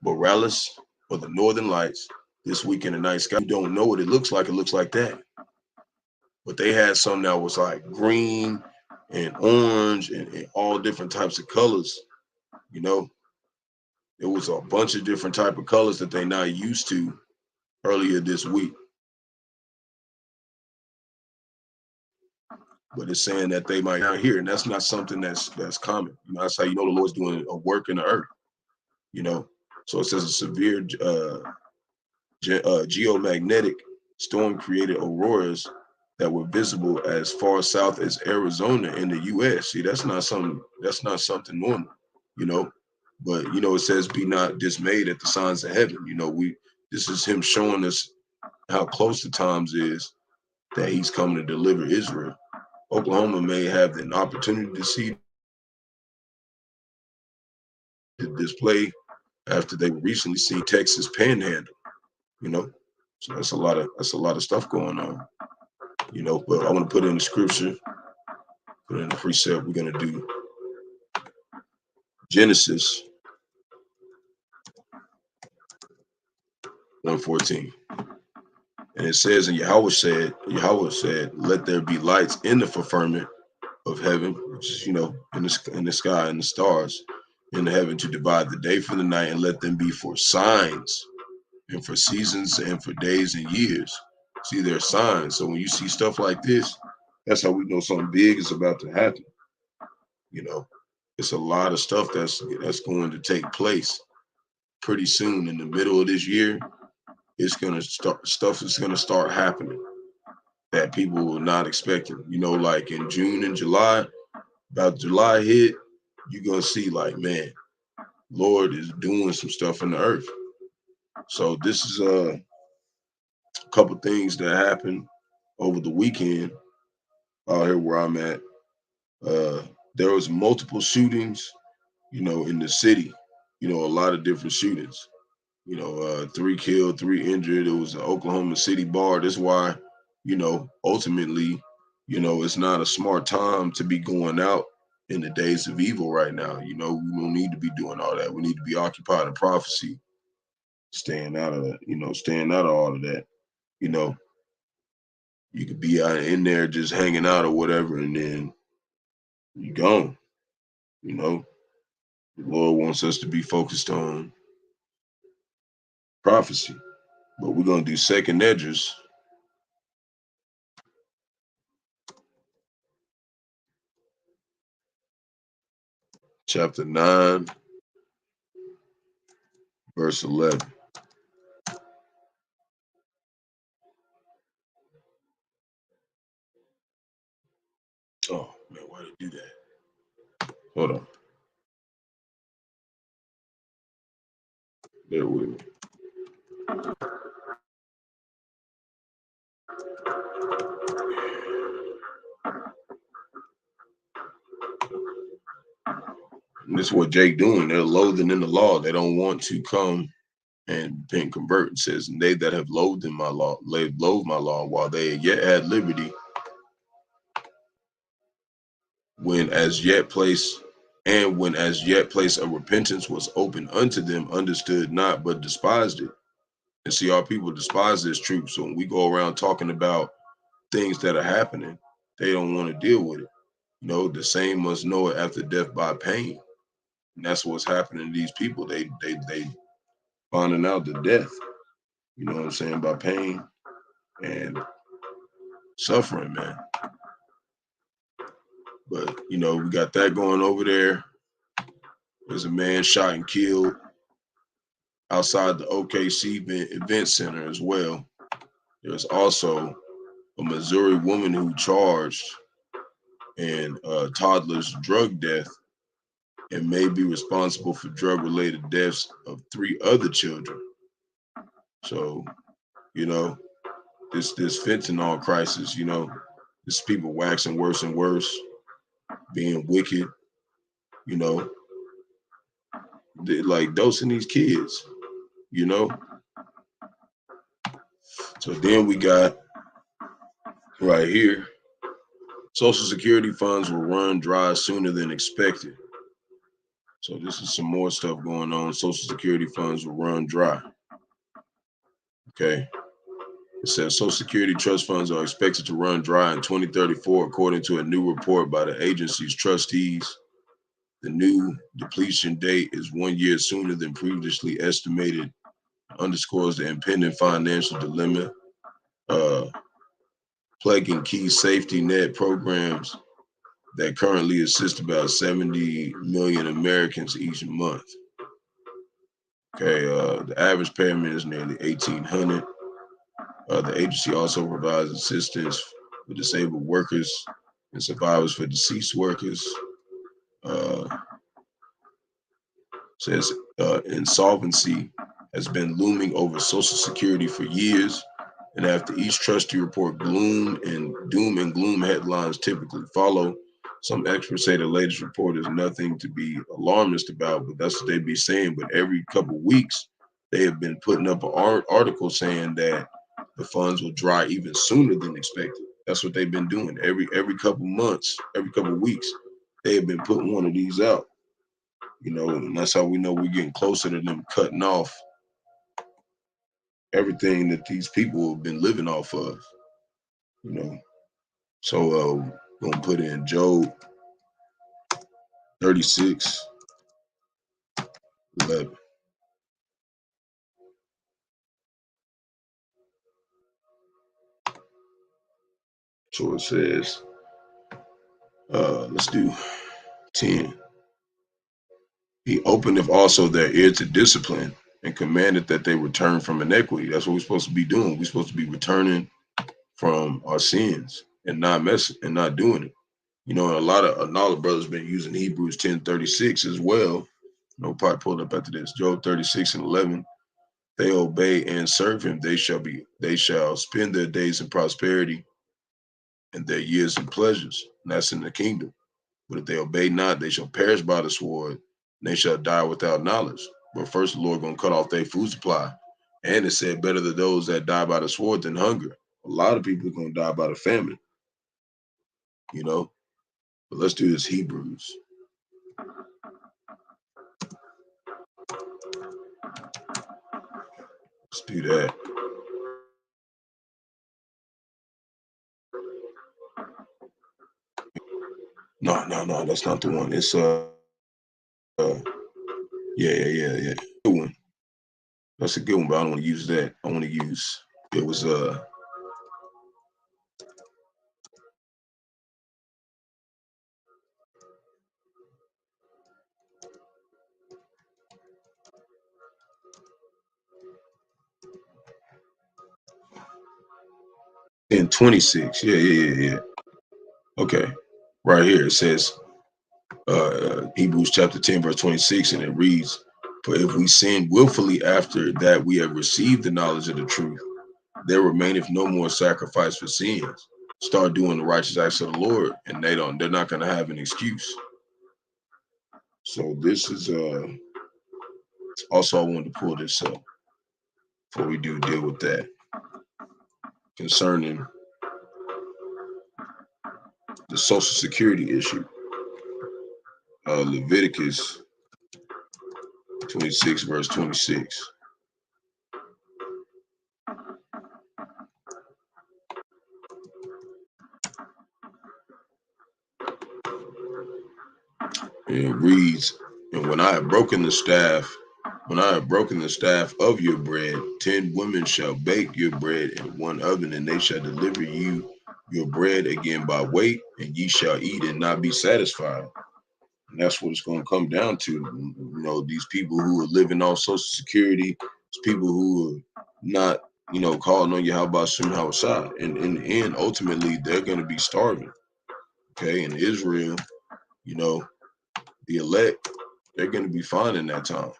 borealis or the Northern Lights this week in the night sky. You don't know what it looks like. It looks like that, but they had some that was like green and orange and all different types of colors. You know, it was a bunch of different type of colors that they not used to earlier this week. But it's saying that they might not hear, and that's not something that's common. You know, that's how you know the Lord's doing a work in the earth. You know, so it says a severe geomagnetic storm created auroras that were visible as far south as Arizona in the U.S. See, that's not something normal. You know, but you know, it says, "Be not dismayed at the signs of heaven." You know, this is Him showing us how close the times is that He's coming to deliver Israel. Oklahoma may have an opportunity to see the display after they recently seen Texas Panhandle. You know, so that's a lot of stuff going on. You know, but I want to put in the scripture, put in the precept. We're gonna do Genesis 1:14, and it says, and Yahawah said, "Let there be lights in the firmament of heaven," which is, you know, in the sky and the stars in the heaven, to divide the day from the night, and let them be for signs and for seasons and for days and years. See, there are signs. So when you see stuff like this, that's how we know something big is about to happen. You know, it's a lot of stuff that's going to take place pretty soon. In the middle of this year, it's gonna start, stuff is gonna start happening that people were not expecting. You know, like in June and July, about July hit, you're gonna see like, man, Lord is doing some stuff in the earth. So this is a couple things that happened over the weekend out here where I'm at. There was multiple shootings, you know, in the city. You know, a lot of different shootings. You know, 3 killed, 3 injured. It was an Oklahoma City bar. That's why, you know, ultimately, you know, it's not a smart time to be going out in the days of evil right now. You know, we don't need to be doing all that. We need to be occupied in prophecy, staying out of that, you know, staying out of all of that. You know, you could be out in there just hanging out or whatever, and then you gone. You know, The Lord wants us to be focused on prophecy, but we're going to do second Esdras, chapter 9, verse 11. Oh, man, why did it do that? Hold on. Bear with me. And this is what Jake doing. They're loathing in the law. They don't want to come and convert. It says, and they that have loathed in my law, loathe my law, while they yet had liberty, when as yet place of repentance was open unto them, understood not, but despised it. And see, our people despise this truth. So when we go around talking about things that are happening, they don't want to deal with it. You know, the same must know it after death by pain. And that's what's happening to these people. They finding out the death, you know what I'm saying, by pain and suffering, man. But, you know, we got that going over there. There's a man shot and killed outside the OKC event center as well. There's also a Missouri woman who charged in toddler's drug death and may be responsible for drug-related deaths of 3 other children. So, you know, this fentanyl crisis, you know, this people waxing worse and worse, being wicked, you know, like dosing these kids, you know. So then we got right here, Social Security funds will run dry sooner than expected. So this is some more stuff going on. Social Security funds will run dry. Okay. It says Social Security trust funds are expected to run dry in 2034, according to a new report by the agency's trustees. The new depletion date is 1 year sooner than previously estimated, underscores the impending financial dilemma plaguing key safety net programs that currently assist about 70 million Americans each month. Okay, the average payment is nearly $1,800. The agency also provides assistance for disabled workers and survivors for deceased workers. Says insolvency has been looming over Social Security for years, and after each trustee report, doom and gloom headlines typically follow. Some experts say the latest report is nothing to be alarmist about, but that's what they be saying. But every couple of weeks, they have been putting up an article saying that the funds will dry even sooner than expected. That's what they've been doing. Every couple months, every couple of weeks, they have been putting one of these out. You know, and that's how we know we're getting closer to them cutting off everything that these people have been living off of. You know, so we're gonna put in Job 36:11. So it says, let's do 10. He openeth also their ear to discipline and commanded that they return from iniquity. That's what we're supposed to be doing. We're supposed to be returning from our sins and not doing it. You know, and a lot of brothers been using Hebrews 10:36 as well. No, probably pulled up after this. Job 36:11. They obey and serve him. They shall spend their days in prosperity and their years in pleasures. And that's in the kingdom. But if they obey not, they shall perish by the sword, and they shall die without knowledge. But first, the Lord gonna cut off their food supply. And it said, better to those that die by the sword than hunger. A lot of people are gonna die by the famine. You know. But let's do this Hebrews. Let's do that. No, that's not the one. It's Yeah. Good one. That's a good one, but I don't want to use that. I want to use, it was in 26. Yeah. Okay. Right here it says Hebrews chapter 10, verse 26, and it reads, "For if we sin willfully after that we have received the knowledge of the truth, there remaineth no more sacrifice for sins." Start doing the righteous acts of the Lord, and they're not gonna have an excuse. So this is also I wanted to pull this up before we do deal with that concerning the Social Security issue. Leviticus 26, verse 26. And it reads, "And when I have broken the staff of your bread, 10 women shall bake your bread in one oven, and they shall deliver you your bread again by weight, and ye shall eat and not be satisfied." And that's what it's going to come down to. You know, these people who are living off Social Security, these people who are not, calling on Bahasham, Rawchaa, and in the end, ultimately, they're going to be starving. Okay, in Israel, the elect, they're going to be fine in that time.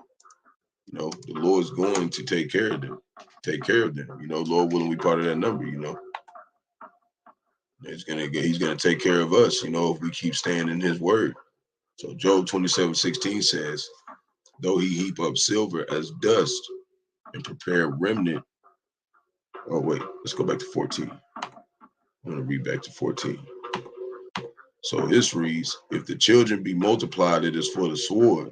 The Lord's going to take care of them. Lord willing, we part of that number. He's gonna take care of us. If we keep staying in His word. So Job 27:16 says, "Though he heap up silver as dust and prepare remnant." Oh wait, let's go back to 14. I'm gonna read back to 14. So this reads, "If the children be multiplied, it is for the sword,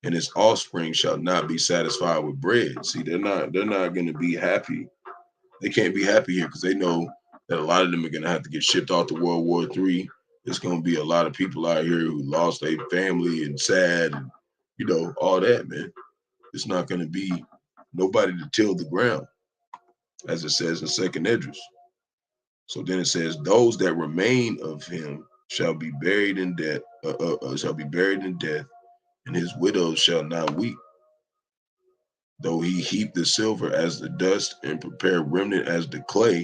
and his offspring shall not be satisfied with bread." See, they're not going to be happy. They can't be happy here because they know that a lot of them are going to have to get shipped off to World War III. There's going to be a lot of people out here who lost their family and sad and, all that, man. It's not going to be nobody to till the ground, as it says in 2nd Esdras. So then it says, "Those that remain of him shall be buried in death, and his widows shall not weep. Though he heap the silver as the dust and prepare remnant as the clay,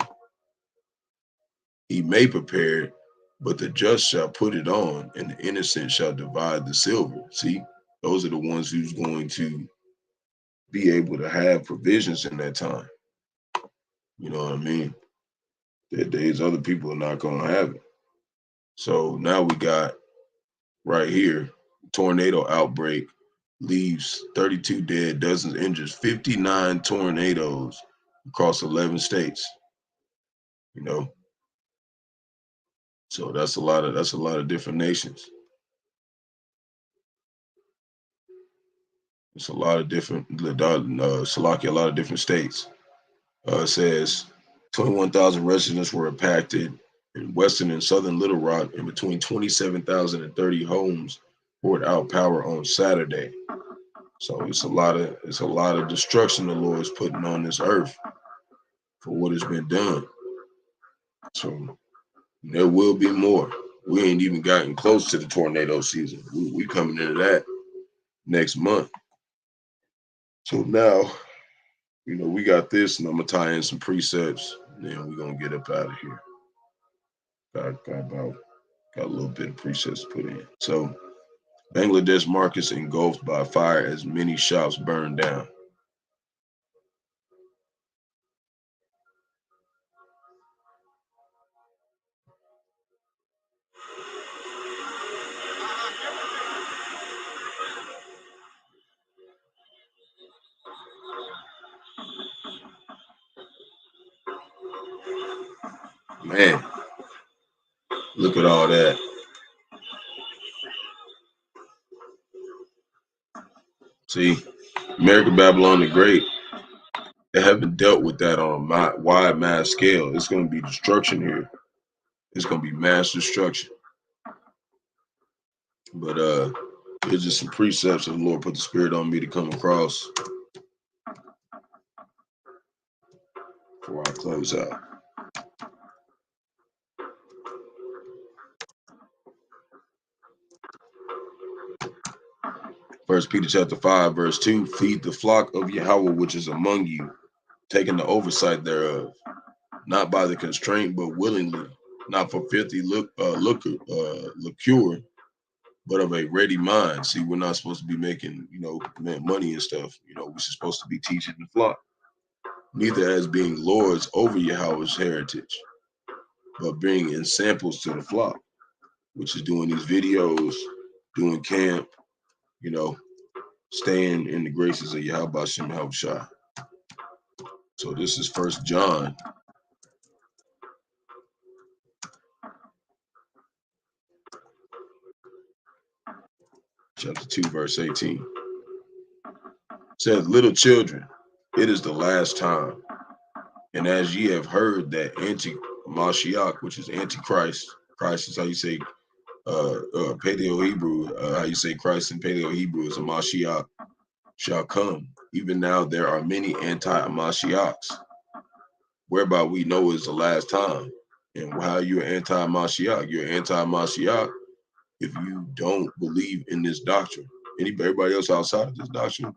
he may prepare it, but the just shall put it on, and the innocent shall divide the silver." See, those are the ones who's going to be able to have provisions in that time. You know what I mean? There's other people are not going to have it. So now we got right here, tornado outbreak leaves 32 dead, dozens injured, 59 tornadoes across 11 states. So that's a lot of different nations. It's a lot of different Salakia, a lot of different states. It says 21,000 residents were impacted in western and southern Little Rock, and between 27,000 and 30 homes poured out power on Saturday. So it's a lot of destruction the Lord is putting on this earth for what has been done. So there will be more. We ain't even gotten close to the tornado season. We coming into that next month. So now, we got this, and I'm gonna tie in some precepts, and then we're gonna get up out of here. Got a little bit of precepts to put in. So Bangladesh markets engulfed by fire as many shops burned down. Man, look at all that. See, America Babylon the Great, they haven't dealt with that on a wide mass scale. It's going to be destruction here. It's going to be mass destruction. But There's just some precepts that the Lord put the Spirit on me to come across before I close out. First Peter chapter 5, verse 2, feed the flock of Yahawah which is among you, taking the oversight thereof, not by the constraint, but willingly, not for filthy liquor, but of a ready mind. See, we're not supposed to be making, money and stuff. We're supposed to be teaching the flock, neither as being lords over Yahweh's heritage, but bringing samples to the flock, which is doing these videos, doing camp, staying in the graces of Bahasham Rawchaa. So this is 1 John chapter 2, verse 18. It says, little children, it is the last time. And as ye have heard that anti-Mashiach, which is Antichrist, Christ is how you say Paleo-Hebrew, how you say Christ in Paleo-Hebrew is a Mashiach, shall come. Even now there are many anti-Mashiachs, whereby we know is the last time. And how you're anti-Mashiach? You're anti-Mashiach if you don't believe in this doctrine. Everybody else outside of this doctrine,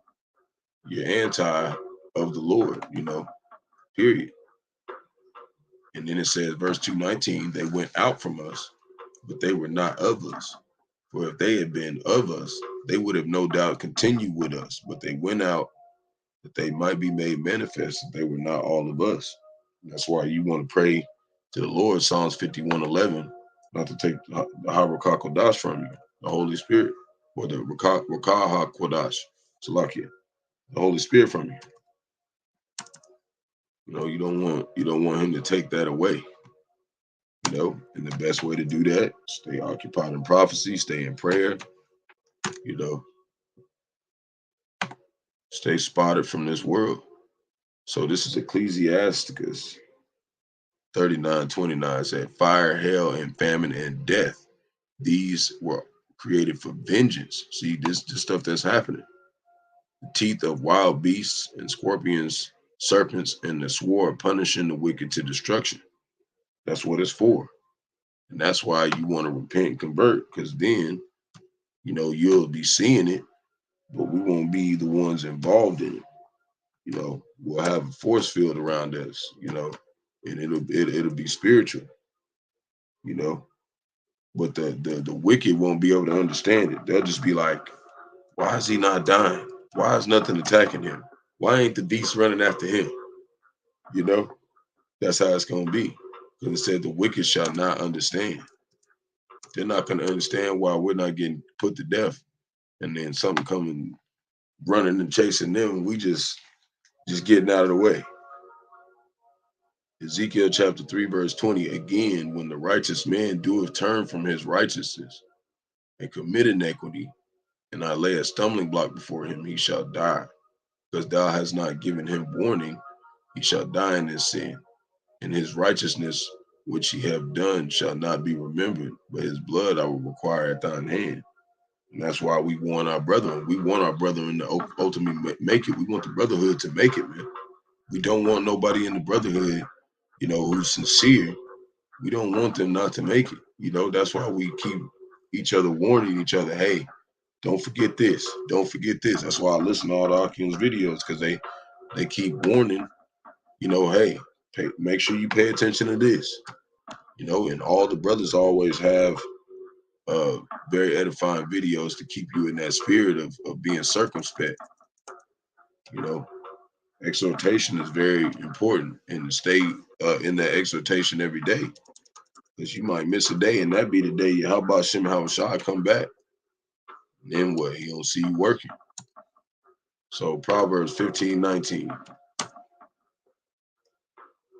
you're anti of the Lord, period. And then it says, verse 219, they went out from us, but they were not of us. For if they had been of us, they would have no doubt continued with us. But they went out that they might be made manifest that they were not all of us. And that's why you want to pray to the Lord, Psalms 51:11, not to take the Qadash from you, the Holy Spirit, or the Rawchaa Qadash, Salakia, the Holy Spirit from you. You don't want him to take that away. And the best way to do that, stay occupied in prophecy, stay in prayer, stay spotted from this world. So this is Ecclesiasticus 39:29 said, fire, hell, and famine, and death. These were created for vengeance. See, this stuff that's happening. The teeth of wild beasts and scorpions, serpents, and the sword punishing the wicked to destruction. That's what it's for. And that's why you want to repent and convert, because then, you'll be seeing it, but we won't be the ones involved in it. We'll have a force field around us, and it'll be spiritual, but the wicked won't be able to understand it. They'll just be like, why is he not dying? Why is nothing attacking him? Why ain't the beast running after him? That's how it's going to be. Because it said the wicked shall not understand. They're not going to understand why we're not getting put to death. And then something coming, running and chasing them, we just getting out of the way. Ezekiel chapter 3, verse 20, again, when the righteous man doeth turn from his righteousness and commit iniquity, and I lay a stumbling block before him, he shall die. Because thou hast not given him warning, he shall die in his sin. And his righteousness which he have done shall not be remembered, but his blood I will require at thine hand. And that's why we want our brethren. We want our brethren to ultimately make it. We want the brotherhood to make it, man. We don't want nobody in the brotherhood, who's sincere. We don't want them not to make it. That's why we keep each other warning each other, hey, don't forget this. Don't forget this. That's why I listen to all the Akin's videos, because they keep warning, hey, make sure you pay attention to this. And all the brothers always have very edifying videos to keep you in that spirit of being circumspect. Exhortation is very important, and to stay in that exhortation every day, because you might miss a day, and that be the day Bahasham Rawchaa come back. And then what? He don't see you working. So Proverbs 15:19,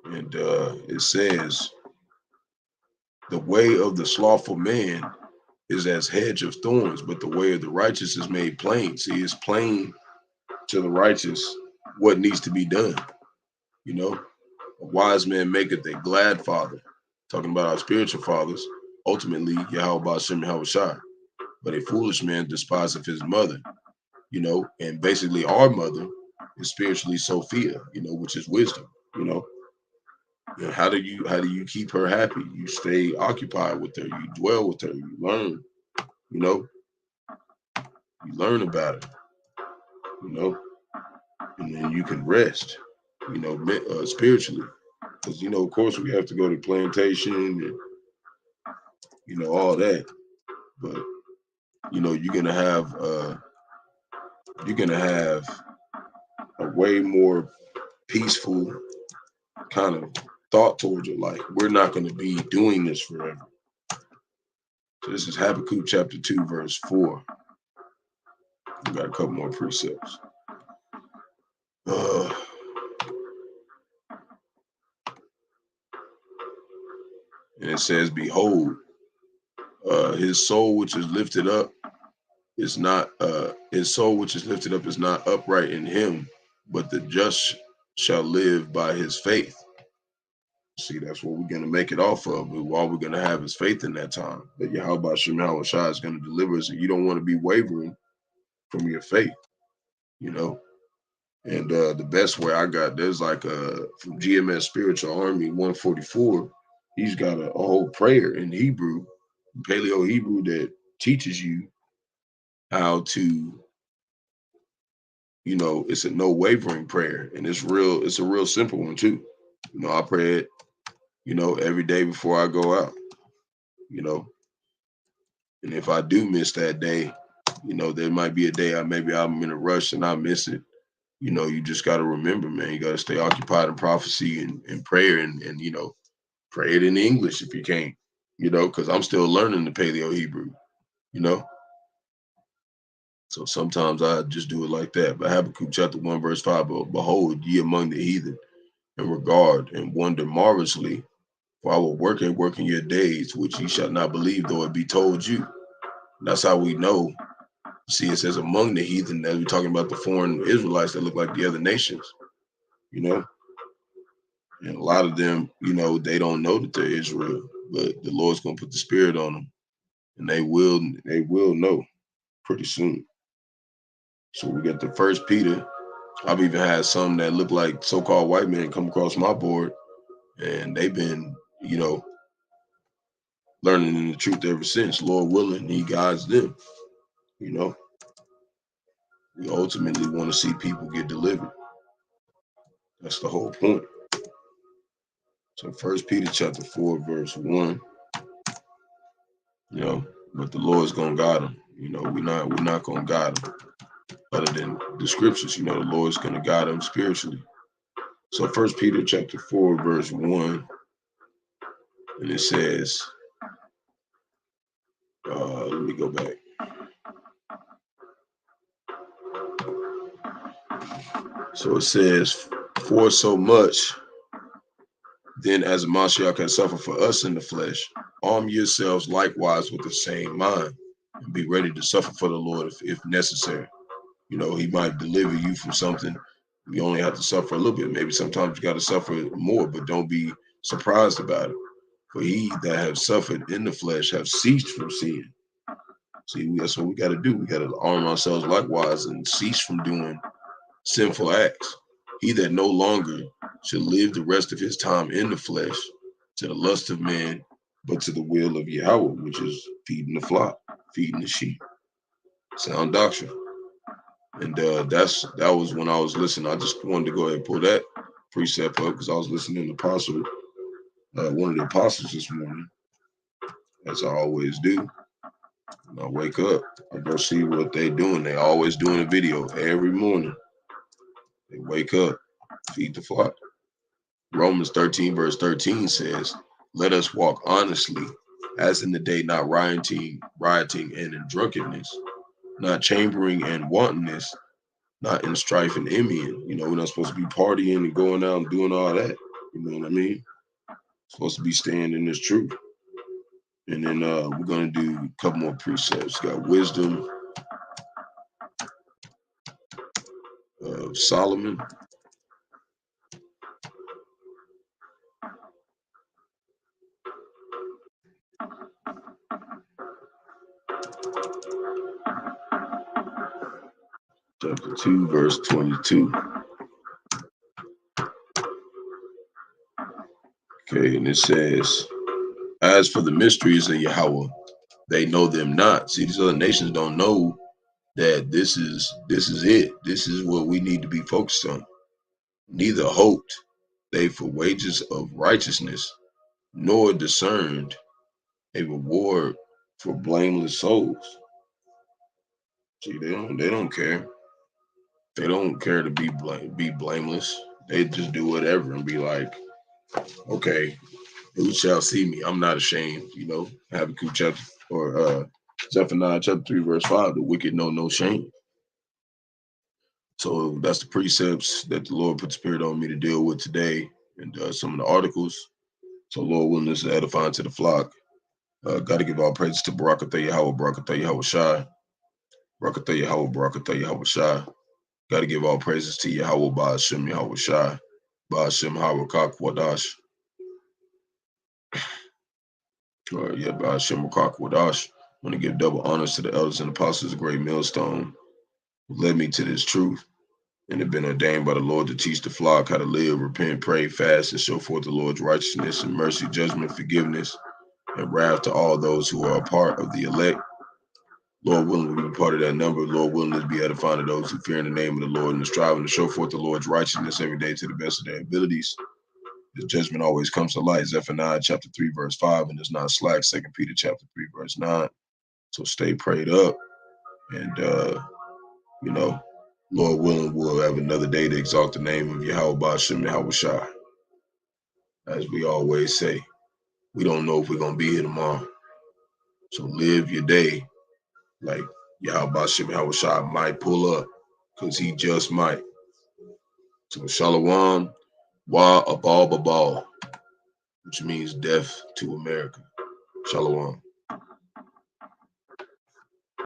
and it says, the way of the slothful man is as hedge of thorns, but the way of the righteous is made plain. See, it's plain to the righteous what needs to be done. A wise man maketh a glad father, talking about our spiritual fathers, ultimately Yahawah Bahasham Rawchaa. but a foolish man despiseth his mother, you know, and basically our mother is spiritually Sophia, you know, which is wisdom, you know. And how do you keep her happy? You stay occupied with her, you dwell with her, you learn, you know, you learn about her, you know, and then you can rest, you know, spiritually. Because, you know, of course we have to go to plantation and, you know, all that. But, you know, you're gonna have a way more peaceful kind of thought towards your life. We're not gonna be doing this forever. So this is Habakkuk chapter 2, verse 4. We got a couple more precepts. And it says, behold, his soul which is lifted up is not his soul which is lifted up is not upright in him, but the just shall live by his faith. See, that's what we're gonna make it off of. But all we're gonna have is faith in that time. That Yahawashi is gonna deliver us, and you don't want to be wavering from your faith, you know. And the best way I got, there's like from GMS Spiritual Army 144, he's got a whole prayer in Hebrew, Paleo Hebrew, that teaches you how to, you know, it's a no wavering prayer, and it's a real simple one too. You know, I pray it, you know, every day before I go out, you know. And if I do miss that day, you know, there might be a day maybe I'm in a rush and I miss it. You know, you just got to remember, man, you got to stay occupied in prophecy and prayer and, you know, pray it in English if you can, you know, because I'm still learning the Paleo Hebrew, you know. So sometimes I just do it like that. But Habakkuk chapter 1, verse 5, behold, ye among the heathen, and regard and wonder marvelously, for I will work in your days, which ye shall not believe, though it be told you. And that's how we know. See, it says among the heathen, that we're talking about the foreign Israelites that look like the other nations, you know. And a lot of them, you know, they don't know that they're Israel, but the Lord's gonna put the spirit on them, and they will know pretty soon. So we got the First Peter. I've even had some that look like so-called white men come across my board, and they've been, you know, learning in the truth ever since. Lord willing, he guides them, you know. We ultimately want to see people get delivered. That's the whole point. So First Peter chapter 4, verse 1, you know, but the Lord's gonna guide them. You know, we're not gonna guide them. Other than the scriptures, you know, the Lord's gonna guide them spiritually. So First Peter chapter 4, verse 1, and it says, let me go back. So it says, for so much then as Mashiach has suffered for us in the flesh, arm yourselves likewise with the same mind, and be ready to suffer for the Lord if necessary. You know, he might deliver you from something. You only have to suffer a little bit. Maybe sometimes you got to suffer more, but don't be surprised about it. For he that have suffered in the flesh have ceased from sin. See, that's what we got to do. We got to arm ourselves likewise and cease from doing sinful acts. He that no longer should live the rest of his time in the flesh to the lust of man, but to the will of Yahawah, which is feeding the flock, feeding the sheep. Sound doctrine. And that was when I was listening. I just wanted to go ahead and pull that precept up because I was listening to Apostle, one of the apostles this morning, as I always do. When I wake up, I go see what they doing. They always doing a video every morning. They wake up, feed the flock. Romans 13, verse 13 says, let us walk honestly, as in the day, not rioting and in drunkenness, not chambering and wantonness, not in strife and envying. You know, we're not supposed to be partying and going out and doing all that. You know what I mean? Supposed to be staying in this truth. And then we're going to do a couple more precepts. Got wisdom of Solomon. Chapter 2, verse 22. Okay, and it says, as for the mysteries of Yahawah, they know them not. See, these other nations don't know that this is it. This is what we need to be focused on. Neither hoped they for wages of righteousness, nor discerned a reward for blameless souls. See, they don't care. They don't care to be blameless. They just do whatever and be like, okay, who shall see me? I'm not ashamed. You know, Habakkuk chapter or Zephaniah chapter 3, verse 5. The wicked know no shame. So that's the precepts that the Lord put the Spirit on me to deal with today, and some of the articles. So Lord willing, this is edifying to the flock. Got to give all praises to Barak Yahawah, Barak Yahawashi, Barak Yahawah, Barak Yahawashi. Got to give all praises to Yahawah, Bahasham, Yahawashi, Bahasham, Harakak, Qadash. Bahasham, Harakak, Qadash. Want to give double honors to the elders and apostles, a great millstone, who led me to this truth, and have been ordained by the Lord to teach the flock how to live, repent, pray, fast, and show forth the Lord's righteousness and mercy, judgment, forgiveness, and wrath to all those who are a part of the elect. Lord willing, we be part of that number. Lord willing, to be edifying to those who fear in the name of the Lord and are striving to show forth the Lord's righteousness every day to the best of their abilities. His judgment always comes to light. Zephaniah chapter 3, verse 5, and does not slack. 2 Peter chapter 3, verse 9. So stay prayed up, and you know, Lord willing, we'll have another day to exalt the name of Yahawah, Bahasham, Yahawashi. As we always say, we don't know if we're gonna be here tomorrow. So live your day like Yahawah, Bahasham, Yahawashi might pull up, because he just might. So Shalom, Wa Abal Babal, which means death to America. Shalom.